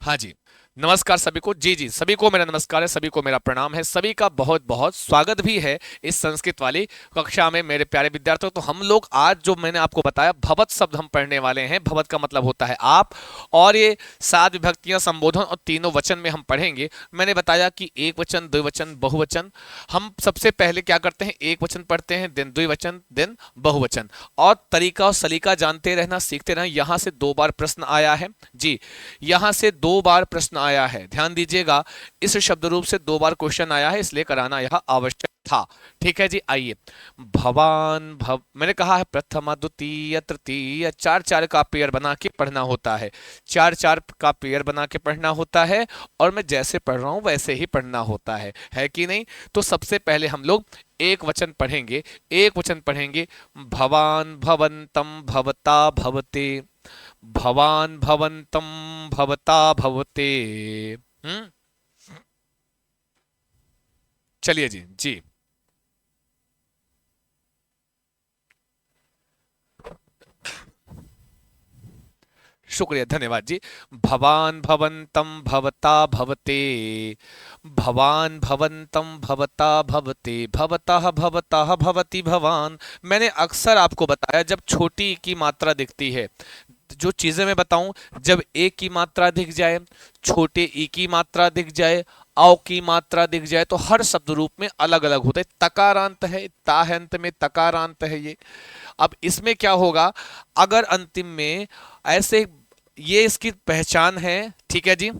हाँ जी। नमस्कार सभी को। जी जी, सभी को मेरा नमस्कार है, सभी को मेरा प्रणाम है, सभी का बहुत बहुत स्वागत भी है इस संस्कृत वाली कक्षा में मेरे प्यारे विद्यार्थियों। तो हम लोग आज जो मैंने आपको बताया भवत शब्द हम पढ़ने वाले हैं। भवत का मतलब होता है आप, और ये सात विभक्तियां, संबोधन और तीनों वचन में हम पढ़ेंगे। मैंने बताया कि एक वचन, द्विवचन, बहुवचन। हम सबसे पहले क्या करते हैं, एक वचन पढ़ते हैं, देन द्विवचन, देन बहुवचन। और तरीका और सलीका जानते रहना, सीखते रहना। यहां से दो बार प्रश्न आया है जी, यहां से दो बार प्रश्न आया है, ध्यान दीजिएगा। इस शब्द रूप से दो बार क्वेश्चन आया है, इसलिए कराना यह आवश्यक था। ठीक है जी, आइए। भवान भव, मैंने कहा है प्रथमा द्वितीय तृतीय, चार चार का पेयर बना के पढ़ना होता है। चार चार का पेयर बना के पढ़ना होता है, और मैं जैसे पढ़ रहा हूं वैसे ही पढ़ना होता है कि नहीं? तो सबसे पहले हम लोग एक वचन पढ़ेंगे। एक वचन पढ़ेंगे, भवान भवंतम भवता भवते। भवान भवंतम भवता भवते। हम्म, चलिए जी जी। शुक्रिया, धन्यवाद जी। भवान भवंतम भवता भवते। भवान भवंतम भवता भवते, भवतः भवतः भवति भवान। मैंने अक्सर आपको बताया, जब छोटी की मात्रा दिखती है, जो चीजें मैं बताऊं, जब ए की मात्रा दिख जाए, छोटे ई की मात्रा दिख जाए, औ की मात्रा दिख जाए, तो हर शब्द रूप में अलग अलग होता है। तकारांत है, ता है अंत में, तकारांत है ये। अब इसमें क्या होगा, अगर अंतिम में ऐसे, ये इसकी पहचान है। ठीक है जी।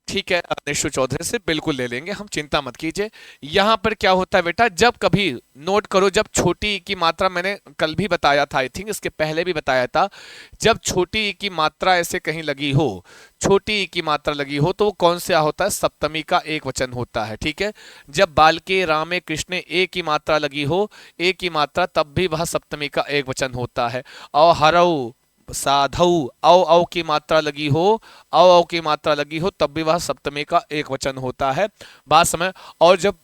ठीक है, निशु चौधरी से बिल्कुल ले लेंगे हम, चिंता मत कीजिए। यहां पर क्या होता है बेटा, जब कभी, नोट करो, जब छोटी ई की मात्रा, मैंने कल भी बताया था, आई थिंक इसके पहले भी बताया था, जब छोटी ई की मात्रा ऐसे कहीं लगी हो, छोटी ई की मात्रा लगी हो, तो वो कौन सा होता है, सप्तमी का एक वचन होता है। ठीक है। जब बालके रामे कृष्ण ए की मात्रा लगी हो, ए की मात्रा, तब भी वह सप्तमी का एक वचन होता है। और हरऊ साधु, औ औ की मात्रा लगी हो, औ औ की मात्रा लगी हो, तब भी वह सप्तमी का एक वचन होता है। बात समय। और जब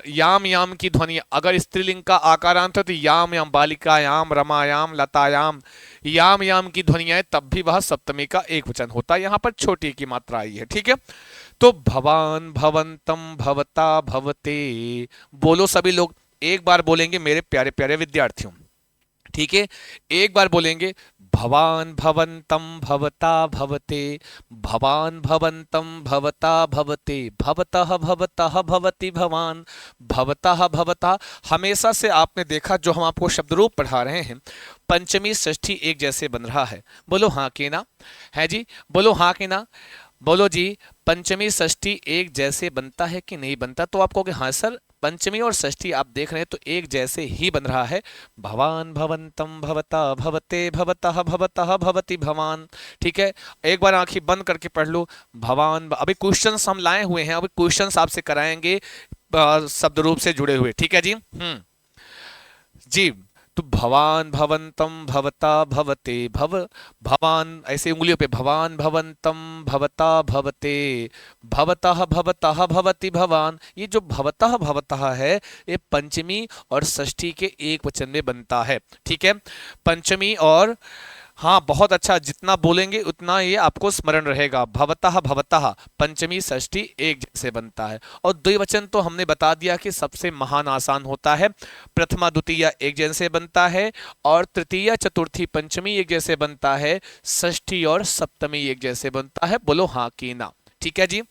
याम याम की ध्वनि, अगर स्त्रीलिंग का आकारांत है, तो याम याम, बालिकायाम, रमायाम, लतायाम, याम याम की ध्वनियां, तब भी वह सप्तमी का एक वचन होता है। यहां पर छोटी की मात्रा आई है। ठीक है। तो भवान भवंतम भवता भवते, बोलो सभी लोग, एक बार बोलेंगे मेरे प्यारे प्यारे विद्यार्थियों। ठीक है। एक बार बोलेंगे, भवान भवंतम भवता भवते। भवान भवंतम भवता भवते, भवतः भवतः भवति भवान। भवतः भवता, हमेशा से आपने देखा, जो हम आपको शब्द रूप पढ़ा रहे हैं, पंचमी षष्ठी एक जैसे बन रहा है। बोलो हाँ कि ना? है जी, बोलो हाँ कि ना? बोलो जी, पंचमी षष्ठी एक जैसे बनता है कि नहीं बनता? तो आप कहोगे हाँ सर, पंचमी और षष्ठी आप देख रहे हैं तो एक जैसे ही बन रहा है। भवान भवंतम भवता भवते, भवतः भवतः भवति भवान। ठीक है। एक बार आंखें बंद करके पढ़ लो। भवान, अभी क्वेश्चंस हम लाए हुए हैं, अभी क्वेश्चंस आपसे कराएंगे शब्द रूप से जुड़े हुए। ठीक है जी। जी। तो भवान भवंतम भवता भवते, भव, भवान ऐसे उंगलियों पे, भवान भवंतम भवता भवते, भवतः भवतः भवति भवान। ये जो भवतः भवतः है, ये पंचमी और षष्ठी के एक वचन में बनता है। ठीक है। पंचमी और, हाँ बहुत अच्छा, जितना बोलेंगे उतना ये आपको स्मरण रहेगा। भवतः भवतः, पंचमी षष्ठी एक जैसे बनता है। और द्विवचन तो हमने बता दिया कि सबसे महान आसान होता है। प्रथमा द्वितीय एक जैसे बनता है, और तृतीय चतुर्थी पंचमी एक जैसे बनता है, षष्ठी और सप्तमी एक जैसे बनता है। बोलो हाँ कि ना? ठीक है जी।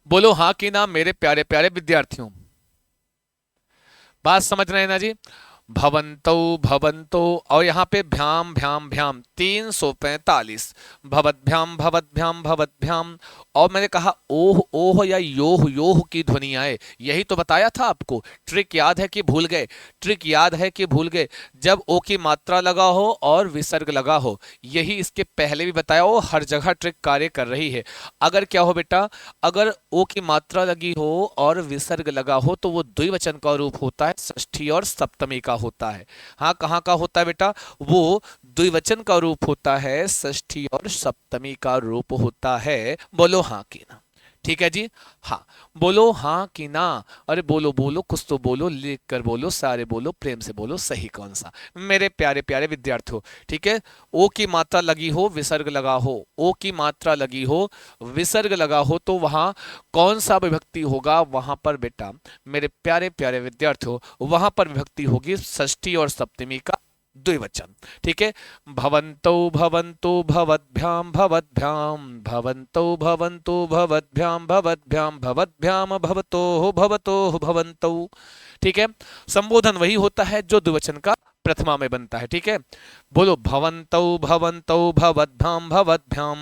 बोलो हाँ कि ना मेरे प्यारे प्यारे विद्यार्थियों? बात समझ रहे हैं ना जी? भवंतो भवंतो, और यहाँ पे भ्याम भ्याम भ्याम 345, भवद्भ्याम भवद्भ्याम भवद्भ्याम। और मैंने कहा ओह ओह या योह योह की ध्वनि आए, यही तो बताया था आपको। ट्रिक याद है कि भूल गए? ट्रिक याद है कि भूल गए? जब ओ की मात्रा लगा हो और विसर्ग लगा हो, यही इसके पहले भी बताया, वो हर जगह ट्रिक कार्य कर रही है। अगर क्या हो बेटा, अगर ओ की मात्रा लगी हो और विसर्ग लगा हो, तो वो द्विवचन का रूप होता है, षष्ठी और सप्तमी का होता है। हाँ, कहाँ का होता है बेटा? वो द्विवचन का रूप होता है, षष्ठी और सप्तमी का रूप होता है। बोलो हाँ कि ना? ठीक है जी। हाँ, बोलो हाँ कि ना। अरे बोलो बोलो, कुछ तो बोलो, लिख कर बोलो, सारे बोलो, प्रेम से बोलो, सही कौन सा। मेरे प्यारे प्यारे विद्यार्थियों, ठीक है, ओ की मात्रा लगी हो, विसर्ग लगा हो, ओ की मात्रा लगी हो, विसर्ग लगा हो, तो वहां कौन सा विभक्ति होगा? वहां पर बेटा मेरे प्यारे प्यारे विद्यार्थियों, वहां पर विभक्ति होगी षष्ठी और सप्तमी का द्विवचन। ठीक है, भवन्तौ भवन्तु भवद्भ्यां भवद्भ्यां, भवन्तौ भवन्तु भवद्भ्यां भवद्भ्यां, भवद्भ्याम भवतोः भवतोः भवन्तौ। ठीक है, संबोधन वही होता है जो द्विवचन का प्रथमा में बनता है। ठीक है, बोलो भवन्तौ भवन्तौ भवद्भ्यां भवद्भ्यां,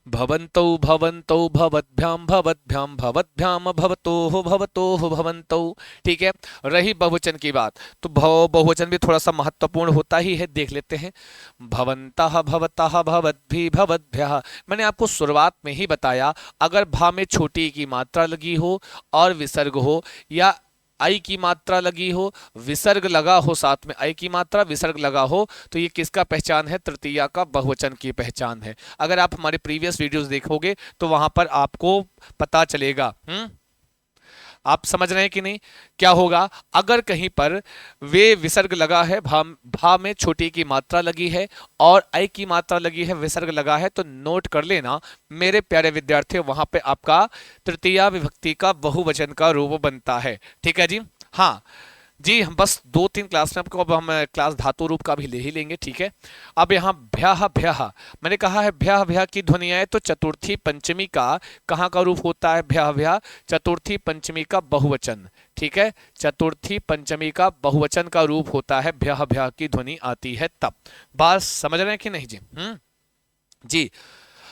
भवन्तौ भवन्तौ भवद्भ्यां भवद्भ्यां, भवद्भ्याम भवतोः भवतोः भवन्तौ। ठीक है, रही बहुवचन की बात, तो बहुवचन भी थोड़ा सा महत्वपूर्ण होता ही है, देख लेते हैं। भवन्तः भवतः भवद्भिः भवद्भ्यः, मैंने आपको शुरुआत में ही बताया, अगर भा में छोटी की मात्रा लगी हो और विसर्ग हो, या आई की मात्रा लगी हो, विसर्ग लगा हो, साथ में आई की मात्रा विसर्ग लगा हो, तो ये किसका पहचान है? तृतीया का बहुवचन की पहचान है। अगर आप हमारे प्रीवियस वीडियोस देखोगे तो वहां पर आपको पता चलेगा। आप समझ रहे हैं कि नहीं? क्या होगा अगर कहीं पर वे विसर्ग लगा है, भा में छोटी की मात्रा लगी है और आई की मात्रा लगी है, विसर्ग लगा है, तो नोट कर लेना मेरे प्यारे विद्यार्थियों, वहां पे आपका तृतीया विभक्ति का बहुवचन का रूप बनता है। ठीक है जी। हाँ जी, हम बस 2-3 क्लास में आपको, अब हम क्लास धातु रूप का भी ले ही लेंगे। ठीक है, अब यहाँ भ्यः भ्यः, मैंने कहा है भ्यः भ्यः की ध्वनि है, तो चतुर्थी पंचमी का कहाँ का रूप होता है? भ्यः भ्यः चतुर्थी पंचमी का बहुवचन। ठीक है, चतुर्थी पंचमी का बहुवचन का रूप होता है, भ्यः भ्यः की ध्वनि आती है तब। बात समझ रहे हैं कि नहीं जी? जी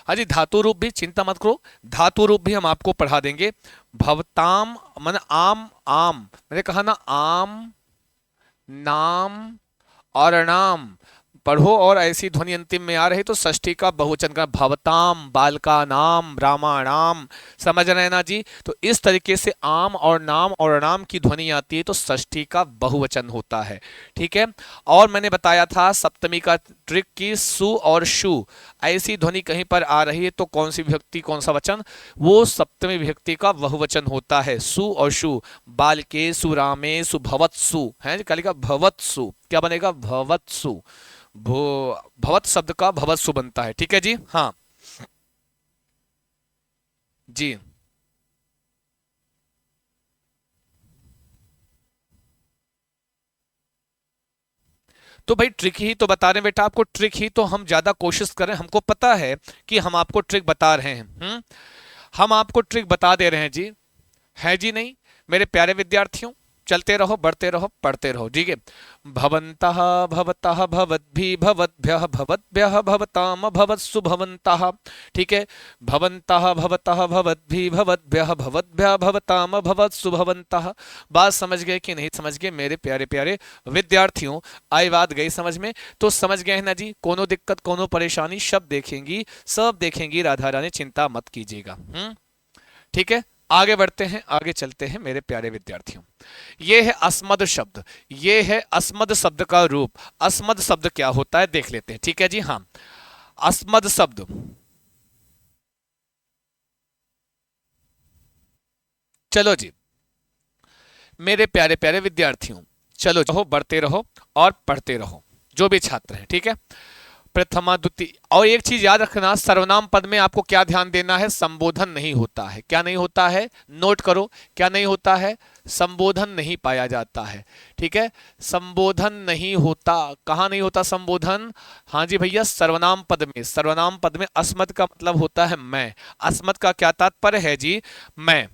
हाँ जी, धातु रूप भी चिंता मत करो, धातु रूप भी हम आपको पढ़ा देंगे। भवताम मन आम, आम मैंने कहा ना, आम, नाम और नाम पढ़ो, और ऐसी ध्वनि अंतिम में आ रही तो षष्ठी का बहुवचन का भवताम, बालका नाम, रामाणाम। समझ रहे हैं ना जी? तो इस तरीके से आम और नाम की ध्वनि आती है तो षष्ठी का बहुवचन होता है। ठीक है, और मैंने बताया था सप्तमी का ट्रिक की सु और शु, ऐसी ध्वनि कहीं पर आ रही है तो कौन सी विभक्ति, कौन सा वचन? वो सप्तमी विभक्ति का बहुवचन होता है, सु और शु। बालके सु, रामे सु, भवत्सु है, कालिका भवत्सु, क्या बनेगा? भवत्सु। भवत शब्द का भवत्सु बनता है। ठीक है जी। हाँ जी, तो भाई ट्रिक ही तो बता रहे हैं बेटा आपको, ट्रिक ही तो हम ज्यादा कोशिश करें, हमको पता है कि हम आपको ट्रिक बता रहे हैं। हम आपको ट्रिक बता दे रहे हैं जी, है जी नहीं मेरे प्यारे विद्यार्थियों? चलते रहो, बढ़ते रहो, पढ़ते रहो। ठीक है, भवन्तः भवतः भवद्भिः भवद्भ्यः भवद्भ्यः भवताम भवत्सु भवन्तः। ठीक है, भवन्तः भवतः भवद्भिः भवद्भ्यः भवद्भ्यः भवताम भवत्सु भवन्तः। बात समझ गए कि नहीं समझ गए मेरे प्यारे प्यारे विद्यार्थियों? आई बात गई समझ में? तो समझ गए हैं ना जी? कोनो दिक्कत, कोनो परेशानी, सब देखेंगी, सब देखेंगी राधा रानी, चिंता मत कीजिएगा। ठीक है, आगे बढ़ते हैं, आगे चलते हैं मेरे प्यारे विद्यार्थियों। ये है अस्मद शब्द, ये है अस्मद शब्द का रूप। अस्मद शब्द क्या होता है देख लेते हैं। ठीक है जी। हाँ, अस्मद शब्द, चलो जी मेरे प्यारे प्यारे विद्यार्थियों, चलो रहो, बढ़ते रहो और पढ़ते रहो, जो भी छात्र हैं। ठीक है, प्रथमा द्वितीय, और एक चीज याद रखना, सर्वनाम पद में आपको क्या ध्यान देना है? संबोधन नहीं होता है। क्या नहीं होता है? नोट करो, क्या नहीं होता है? संबोधन नहीं पाया जाता है। ठीक है, संबोधन नहीं होता। कहां नहीं होता संबोधन? हाँ जी भैया, सर्वनाम पद में। सर्वनाम पद में अस्मद का मतलब होता है मैं। अस्मद का क्या तात्पर्य है जी? मैं।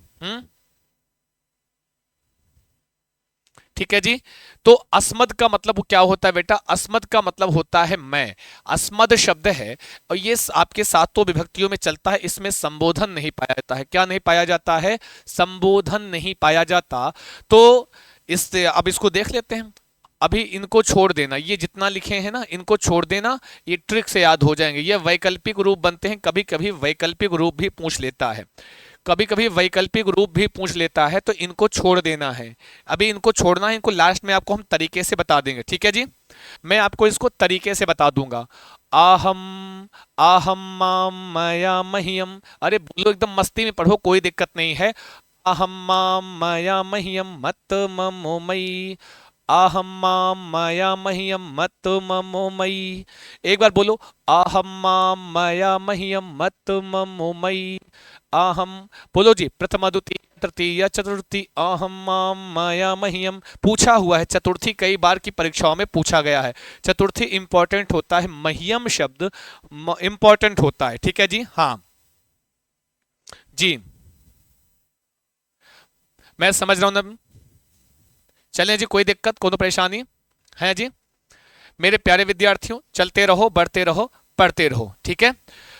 ठीक है जी, तो अस्मद का मतलब क्या होता है बेटा? अस्मद का मतलब होता है मैं। अस्मद शब्द है और ये आपके सातों विभक्तियों में चलता है, इसमें संबोधन नहीं पाया जाता है। क्या नहीं पाया जाता है? संबोधन नहीं पाया जाता। तो इससे अब इसको देख लेते हैं। अभी इनको छोड़ देना, ये जितना लिखे हैं ना इनको छोड़ देना, ये ट्रिक से याद हो जाएंगे। ये वैकल्पिक रूप बनते हैं, कभी कभी वैकल्पिक रूप भी पूछ लेता है, कभी कभी वैकल्पिक रूप भी पूछ लेता है, तो इनको छोड़ देना है। अभी इनको छोड़ना है, इनको लास्ट में आपको हम तरीके से बता देंगे। ठीक है जी, मैं आपको इसको तरीके से बता दूंगा। आहम, आहम माम मया मह्यम। अरे बोलो, एकदम मस्ती में पढ़ो, कोई दिक्कत नहीं है। आहम माम मया मह्यम मत ममो मयि, आहम माम मया मह्यम मत ममो मयि। एक बार बोलो, आहम माम मया मह्यम मत ममो मयि। आहम, बोलो जी, प्रथमा द्वितीय तृतीय चतुर्थी अहम माम माया मह्यम। पूछा हुआ है, चतुर्थी कई बार की परीक्षाओं में पूछा गया है। चतुर्थी इंपॉर्टेंट होता है, मह्यम शब्द इंपॉर्टेंट होता है, ठीक है जी। हाँ जी, मैं समझ रहा हूं ना। चलें जी, कोई दिक्कत, कोनो परेशानी है जी? मेरे प्यारे विद्यार्थियों, चलते रहो, बढ़ते रहो, पढ़ते रहो, ठीक है।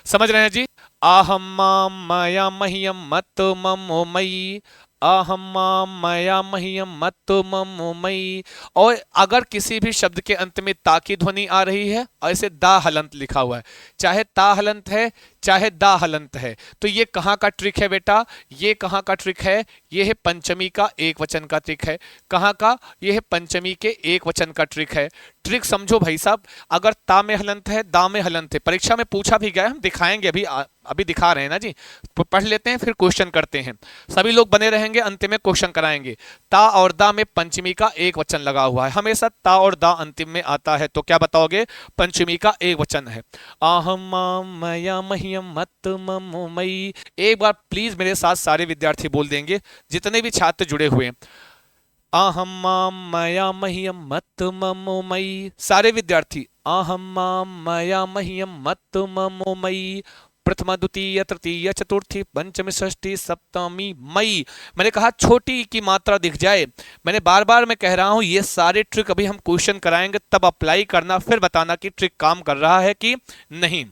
समझ रहे हैं जी? आहम माम माया मह्यम मत ममो मयि, आहम माम माया मह्यम मत ममो मयि। और अगर किसी भी शब्द के अंत में ता की ध्वनि आ रही है, और इसे दा हलंत लिखा हुआ है, चाहे ता हलंत है चाहे दा हलंत है, तो ये कहाँ का ट्रिक है बेटा? ये कहाँ का ट्रिक है? ये है पंचमी का एक वचन का ट्रिक है। कहाँ का? ये है पंचमी के एक वचन का ट्रिक है। ट्रिक समझो भाई साहब। अगर ता में हलंत है, दा में हलंत है, परीक्षा में पूछा भी गया है, हम दिखाएंगे अभी, अभी दिखा रहे हैं ना जी। पढ़ लेते हैं फिर क्वेश्चन करते हैं। सभी लोग बने रहेंगे, अंतिम में क्वेश्चन कराएंगे। ता और दा में पंचमी का एक वचन लगा हुआ है, हमेशा ता और दा अंतिम में आता है, तो क्या बताओगे? पंचमी का एक वचन है। आहम माम मया मह्यम मत ममो मयि। एक बार प्लीज मेरे साथ सारे विद्यार्थी बोल देंगे, जितने भी छात्र जुड़े हुए हैं। आहम माम मया मह्यम मत ममो मयि। सारे विद्यार्थी, आहम माम मया मह्यम मत ममो मयि। प्रथमा द्वितीय तृतीय चतुर्थी पंचमी षष्ठी सप्तमी मई। मैंने कहा छोटी की मात्रा दिख जाए। मैंने बार बार मैं कह रहा हूं, ये सारे ट्रिक अभी हम क्वेश्चन कराएंगे, तब अप्लाई करना, फिर बताना कि ट्रिक काम कर रहा है कि नहीं।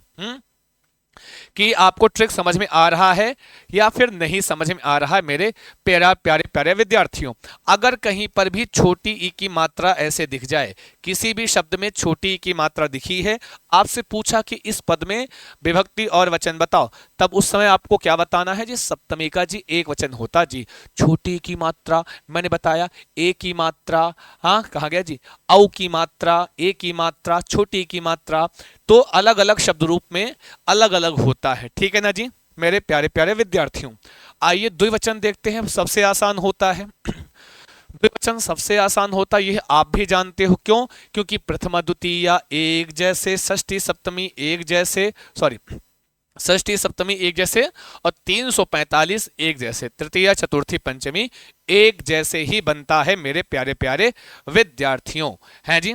कि आपको ट्रिक समझ में आ रहा है या फिर नहीं समझ में आ रहा है मेरे प्यारा प्यारे प्यारे विद्यार्थियों। अगर कहीं पर भी छोटी ई की मात्रा ऐसे दिख जाए, किसी भी शब्द में छोटी ई की मात्रा दिखी है, आपसे पूछा कि इस पद में विभक्ति और वचन बताओ, तब उस समय आपको क्या बताना है जी? सप्तमी का जी एक वचन होता जी। छोटी की मात्रा मैंने बताया, ए की मात्रा, हाँ कहा गया जी, औ की मात्रा, ए की मात्रा, छोटी की मात्रा, तो अलग अलग शब्द रूप में अलग अलग होता है, ठीक है ना जी मेरे प्यारे प्यारे विद्यार्थियों। आइए द्विवचन देखते हैं, सबसे आसान होता है। द्विवचन सबसे आसान होता है, यह आप भी जानते हो। क्यों? क्योंकि प्रथमा द्वितीय एक जैसे, षष्ठी सप्तमी एक जैसे, सॉरी, षष्ठी सप्तमी एक जैसे, और 345 एक जैसे, तृतीया चतुर्थी पंचमी एक जैसे ही बनता है मेरे प्यारे प्यारे विद्यार्थियों, है जी।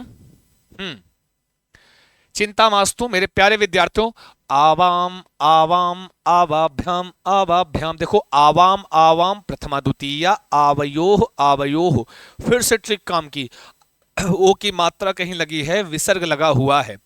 चिंता मास्तु मेरे प्यारे विद्यार्थियों। आवाम आवाम आवाभ्याम आवाभ्याम, देखो आवाम आवाम प्रथमा द्वितीय, आवयोह आवयोह, फिर से ट्रिक काम की। ओ की मात्रा कहीं लगी है, विसर्ग लगा हुआ है,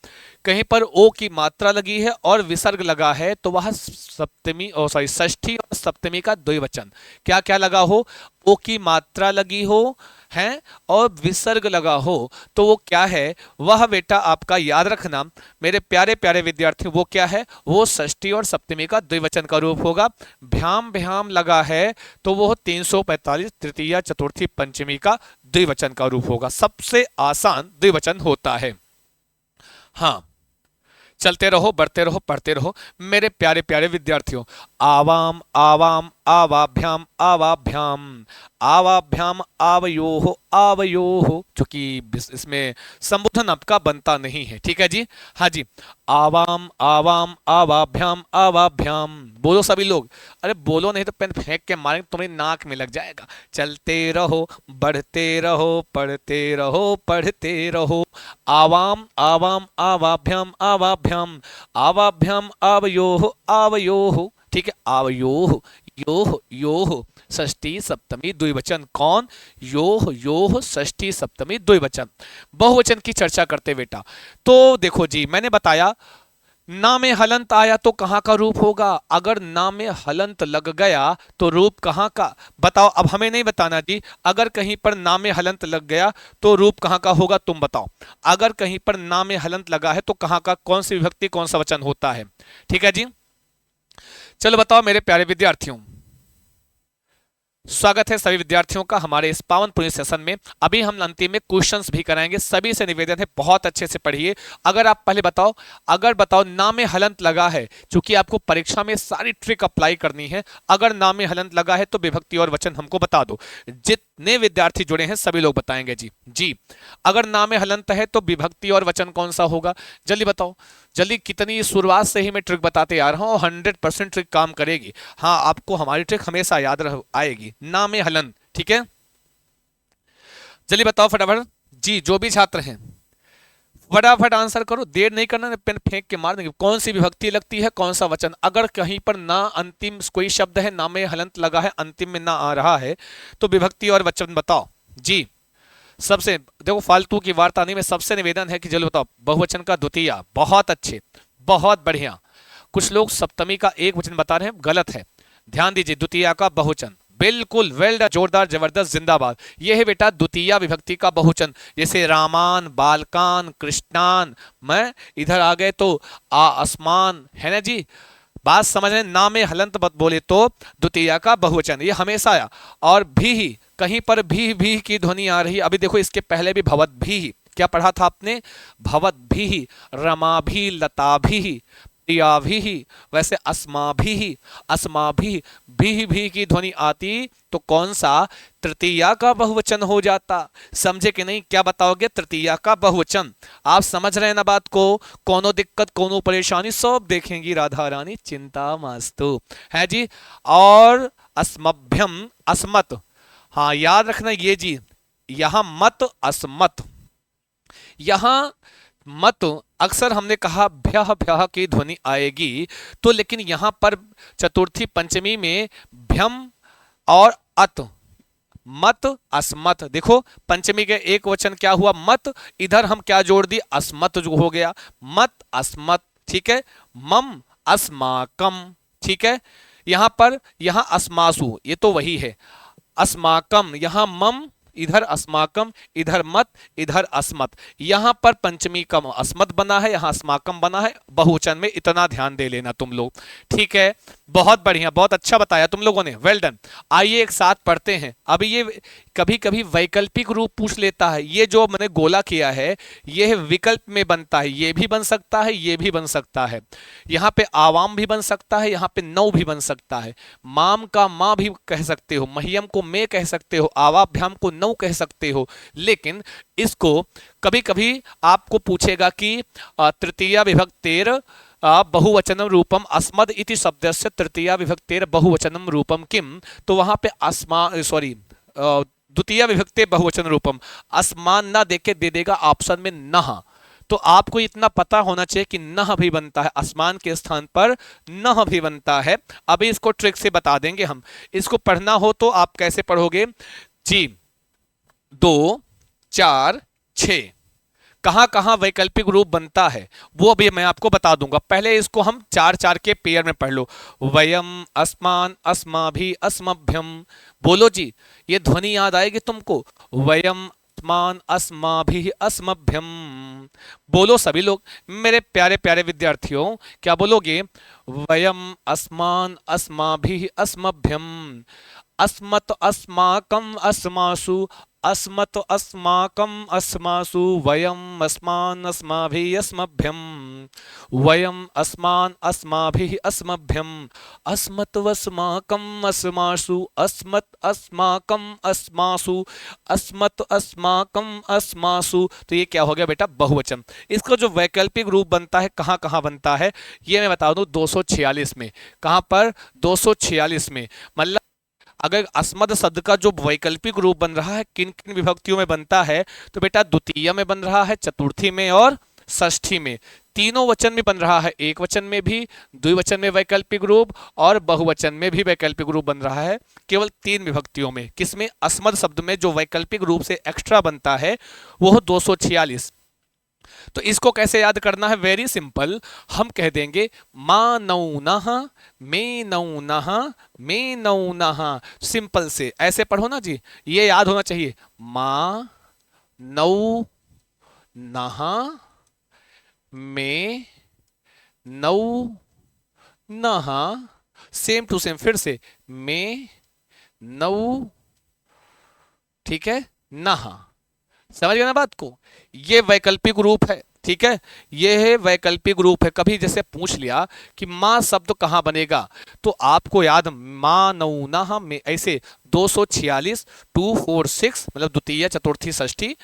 कहीं पर ओ की मात्रा लगी है और विसर्ग लगा है, तो वह सप्तमी और सॉरी षष्ठी और सप्तमी का द्विवचन। क्या क्या लगा हो? ओ की मात्रा लगी हो है और विसर्ग लगा हो, तो वो क्या है? वह बेटा आपका याद रखना मेरे प्यारे प्यारे विद्यार्थी, वो क्या है? वो षष्ठी और सप्तमी का द्विवचन का रूप होगा। भ्याम भ्याम लगा है तो वो 345 तृतीया चतुर्थी पंचमी का द्विवचन का रूप होगा। सबसे आसान द्विवचन होता है। हाँ, चलते रहो, बढ़ते रहो, पढ़ते रहो मेरे प्यारे प्यारे विद्यार्थियों। आवाम आवाम आवाभ्याम आवाभ्याम, आवाभ्याम आवयोह आवयोह, चूंकि इसमें संबोधन आपका बनता नहीं है, ठीक है जी। हाँ जी, आवाम आवाम आवाभ्याम आवाभ्याम, बोलो सभी लोग। अरे बोलो नहीं तो पेन फेंक के मारेंगे, तुम्हारी नाक में लग जाएगा। चलते रहो, बढ़ते रहो, पढ़ते रहो, पढ़ते रहो। आवाम आवाम आवाभ्याम आवाभ्याम, आवाभ्याम आवयोह आवयोह, ठीक है। आवयोह, योह योह, षष्ठी सप्तमी द्विवचन। कौन? योह योह, षष्ठी सप्तमी द्विवचन। बहुवचन की चर्चा करते बेटा। तो देखो जी, मैंने बताया ना में हलंत आया तो कहां का रूप होगा? अगर ना में हलंत लग गया तो रूप कहां का? बताओ, अब हमें नहीं बताना जी। अगर कहीं पर ना में हलंत लग गया तो रूप कहां का होगा, तुम बताओ। अगर कहीं पर ना में हलंत लगा है तो कहां का, कौन सी विभक्ति, कौन सा वचन होता है? ठीक है जी, चलो बताओ मेरे प्यारे विद्यार्थियों। स्वागत है सभी विद्यार्थियों का हमारे इस पावन पुण्य सेशन में। अभी हम अंतिम में क्वेश्चंस भी कराएंगे। सभी से निवेदन है बहुत अच्छे से पढ़िए। अगर आप पहले बताओ, अगर बताओ नामे हलंत लगा है, क्योंकि आपको परीक्षा में सारी ट्रिक अप्लाई करनी है। अगर नामे हलंत लगा है तो विभक्ति और वचन हमको बता दो। जितने विद्यार्थी जुड़े हैं सभी लोग बताएंगे जी जी। अगर नामे हलंत है तो विभक्ति और वचन कौन सा होगा, जल्दी बताओ जल्दी। कितनी शुरुआत से ही मैं ट्रिक बताते आ रहा हूं और 100% ट्रिक काम करेगी। हाँ, आपको हमारी ट्रिक हमेशा याद आएगी। नामे हलन, ठीक है। जल्दी बताओ फटाफट जी, जो भी छात्र हैं फटाफट आंसर करो, देर नहीं करना, पेन फेंक के मार देंगे। कौन सी विभक्ति लगती है, कौन सा वचन? अगर कहीं पर ना अंतिम कोई शब्द है, नामे हलंत लगा है, अंतिम में ना आ रहा है, तो विभक्ति और वचन बताओ जी। सबसे देखो फालतू की वार्ता नहीं में, सबसे निवेदन है कि जल्दी बताओ। बहुवचन का द्वितीय, बहुत अच्छे, बहुत बढ़िया। कुछ लोग सप्तमी का एक वचन बता रहे हैं, गलत है। ध्यान दीजिए, द्वितीय का बहुवचन, बिल्कुल वेल डन, जोरदार जबरदस्त जिंदाबाद। यह है बेटा द्वितीय विभक्ति का बहुवचन। जैसे रामान, बालकान, कृष्णान, मैं इधर आ गए तो आसमान, है ना जी। बात समझ रहे? नामे हलंत बत बोले तो द्वितीय का बहुवचन, ये हमेशा आया। और भी कहीं पर भी की ध्वनि आ रही है। अभी देखो इसके पहले भी भवत भी, क्या पढ़ा था आपने? भवत भी, रमा भी, लता भी, प्रिया भी, वैसे अस्मा भी, अस्मा भी की ध्वनि आती तो कौन सा तृतीया का बहुवचन हो जाता? समझे कि नहीं? क्या बताओगे? तृतीया का बहुवचन। आप समझ रहे हैं ना बात को? कोनो दिक्कत, कोनो परेशानी सब देखेंगी राधा रानी, चिंता मास्तु, है जी। और अस्मभ्यम, अस्मत, हाँ याद रखना ये जी। यहां मत, अस्मत, यहां मत अक्सर हमने कहा भ्यः भ्यः की ध्वनि आएगी, तो लेकिन यहां पर चतुर्थी पंचमी में भ्यम और अत, मत अस्मत। देखो पंचमी के एक वचन क्या हुआ? मत, इधर हम क्या जोड़ दिए? अस्मत जो हो गया, मत अस्मत, ठीक है। मम अस्माकम, ठीक है। यहां पर यहां अस्मासु, ये तो वही है। अस्माकम, यहां मम, इधर अस्माकम, इधर मत, इधर अस्मत। यहां पर पंचमी का अस्मत बना है, यहां अस्माकम बना है बहुवचन में। इतना ध्यान दे लेना तुम लोग, ठीक है। बहुत बढ़िया, बहुत अच्छा बताया तुम लोगों ने, वेल डन। आइए एक साथ पढ़ते हैं। अभी ये कभी कभी वैकल्पिक रूप पूछ लेता है। ये जो मैंने गोला किया है ये विकल्प में बनता है, ये भी बन सकता है, ये भी बन सकता है। यहां पे आवाम भी बन सकता है, यहां पे नौ भी बन सकता है। माम का मां भी कह सकते हो, महियम को मैं कह सकते हो, आवाभ्याम को नौ कह सकते हो। लेकिन इसको कभी कभी आपको पूछेगा कि तृतीया विभक्तेर बहुवचनम रूपम अस्मद इति शब्दस्य तृतीया विभक्तेर बहुवचनम रूपम किम, तो वहां पे द्वितीय विभक्ति बहुवचन रूपम असमान ना देके दे देगा ऑप्शन में नह। तो आपको इतना पता होना चाहिए कि नह भी बनता है, आसमान के स्थान पर नह भी बनता है। अभी इसको ट्रिक से बता देंगे हम। इसको पढ़ना हो तो आप कैसे पढ़ोगे जी? 2, 4, 6 कहां कहां वैकल्पिक रूप बनता है वो भी मैं आपको बता दूंगा। पहले इसको हम 4-4 के पेयर में पढ़ लो। वयम, अस्मान, अस्माभि, अस्मभ्यम, बोलो जी, ये ध्वनि याद आएगी तुमको। वयम, अस्मान, अस्माभि, अस्मभ्यम, बोलो सभी लोग मेरे प्यारे प्यारे विद्यार्थियों, क्या बोलोगे? वयम, अस्मान, अस्माभि, अस्मभ्यम, अस्मत् अस्माकं अस्मासु, अस्मत् अस्माकं अस्मासु, वयम् अस्मान् अस्माभिः अस्मभ्यं, वयम् अस्मान् अस्माभिः अस्मभ्यं, अस्मत् अस्माकं अस्मासु, अस्मत् अस्माकं अस्मासु, अस्मत् अस्माकं अस्मासु। तो ये क्या हो गया बेटा? बहुवचन। इसका जो वैकल्पिक रूप बनता है कहां कहां बनता है ये मैं बता दूं, 246 में। कहां पर? 246 में। मतलब अगर अस्मद शब्द का जो वैकल्पिक रूप बन रहा है किन किन विभक्तियों में बनता है, तो बेटा द्वितीय में बन रहा है, चतुर्थी में और षष्ठी में। तीनों वचन में बन रहा है, एक वचन में भी, द्विवचन में वैकल्पिक रूप और बहुवचन में भी वैकल्पिक रूप बन रहा है। केवल 3 विभक्तियों में। किसमें? अस्मद शब्द में जो वैकल्पिक रूप से एक्स्ट्रा बनता है वो 246। तो इसको कैसे याद करना है? वेरी सिंपल, हम कह देंगे मा नौ नह, मे नौ नह, मे नौ नह। सिंपल से ऐसे पढ़ो ना जी, ये याद होना चाहिए। मा नौ नह, मे नौ नह, सेम टू सेम। फिर से मे नौ, ठीक है, नहा। समझ गए ना बात को? ये वैकल्पिक रूप है, ठीक है, ये है वैकल्पिक रूप है। कभी जैसे पूछ लिया कि माँ शब्द कहाँ बनेगा, तो आपको याद माँ नौ नहा में ऐसे 246, 246 मतलब द्वितीय चतुर्थी षष्ठी,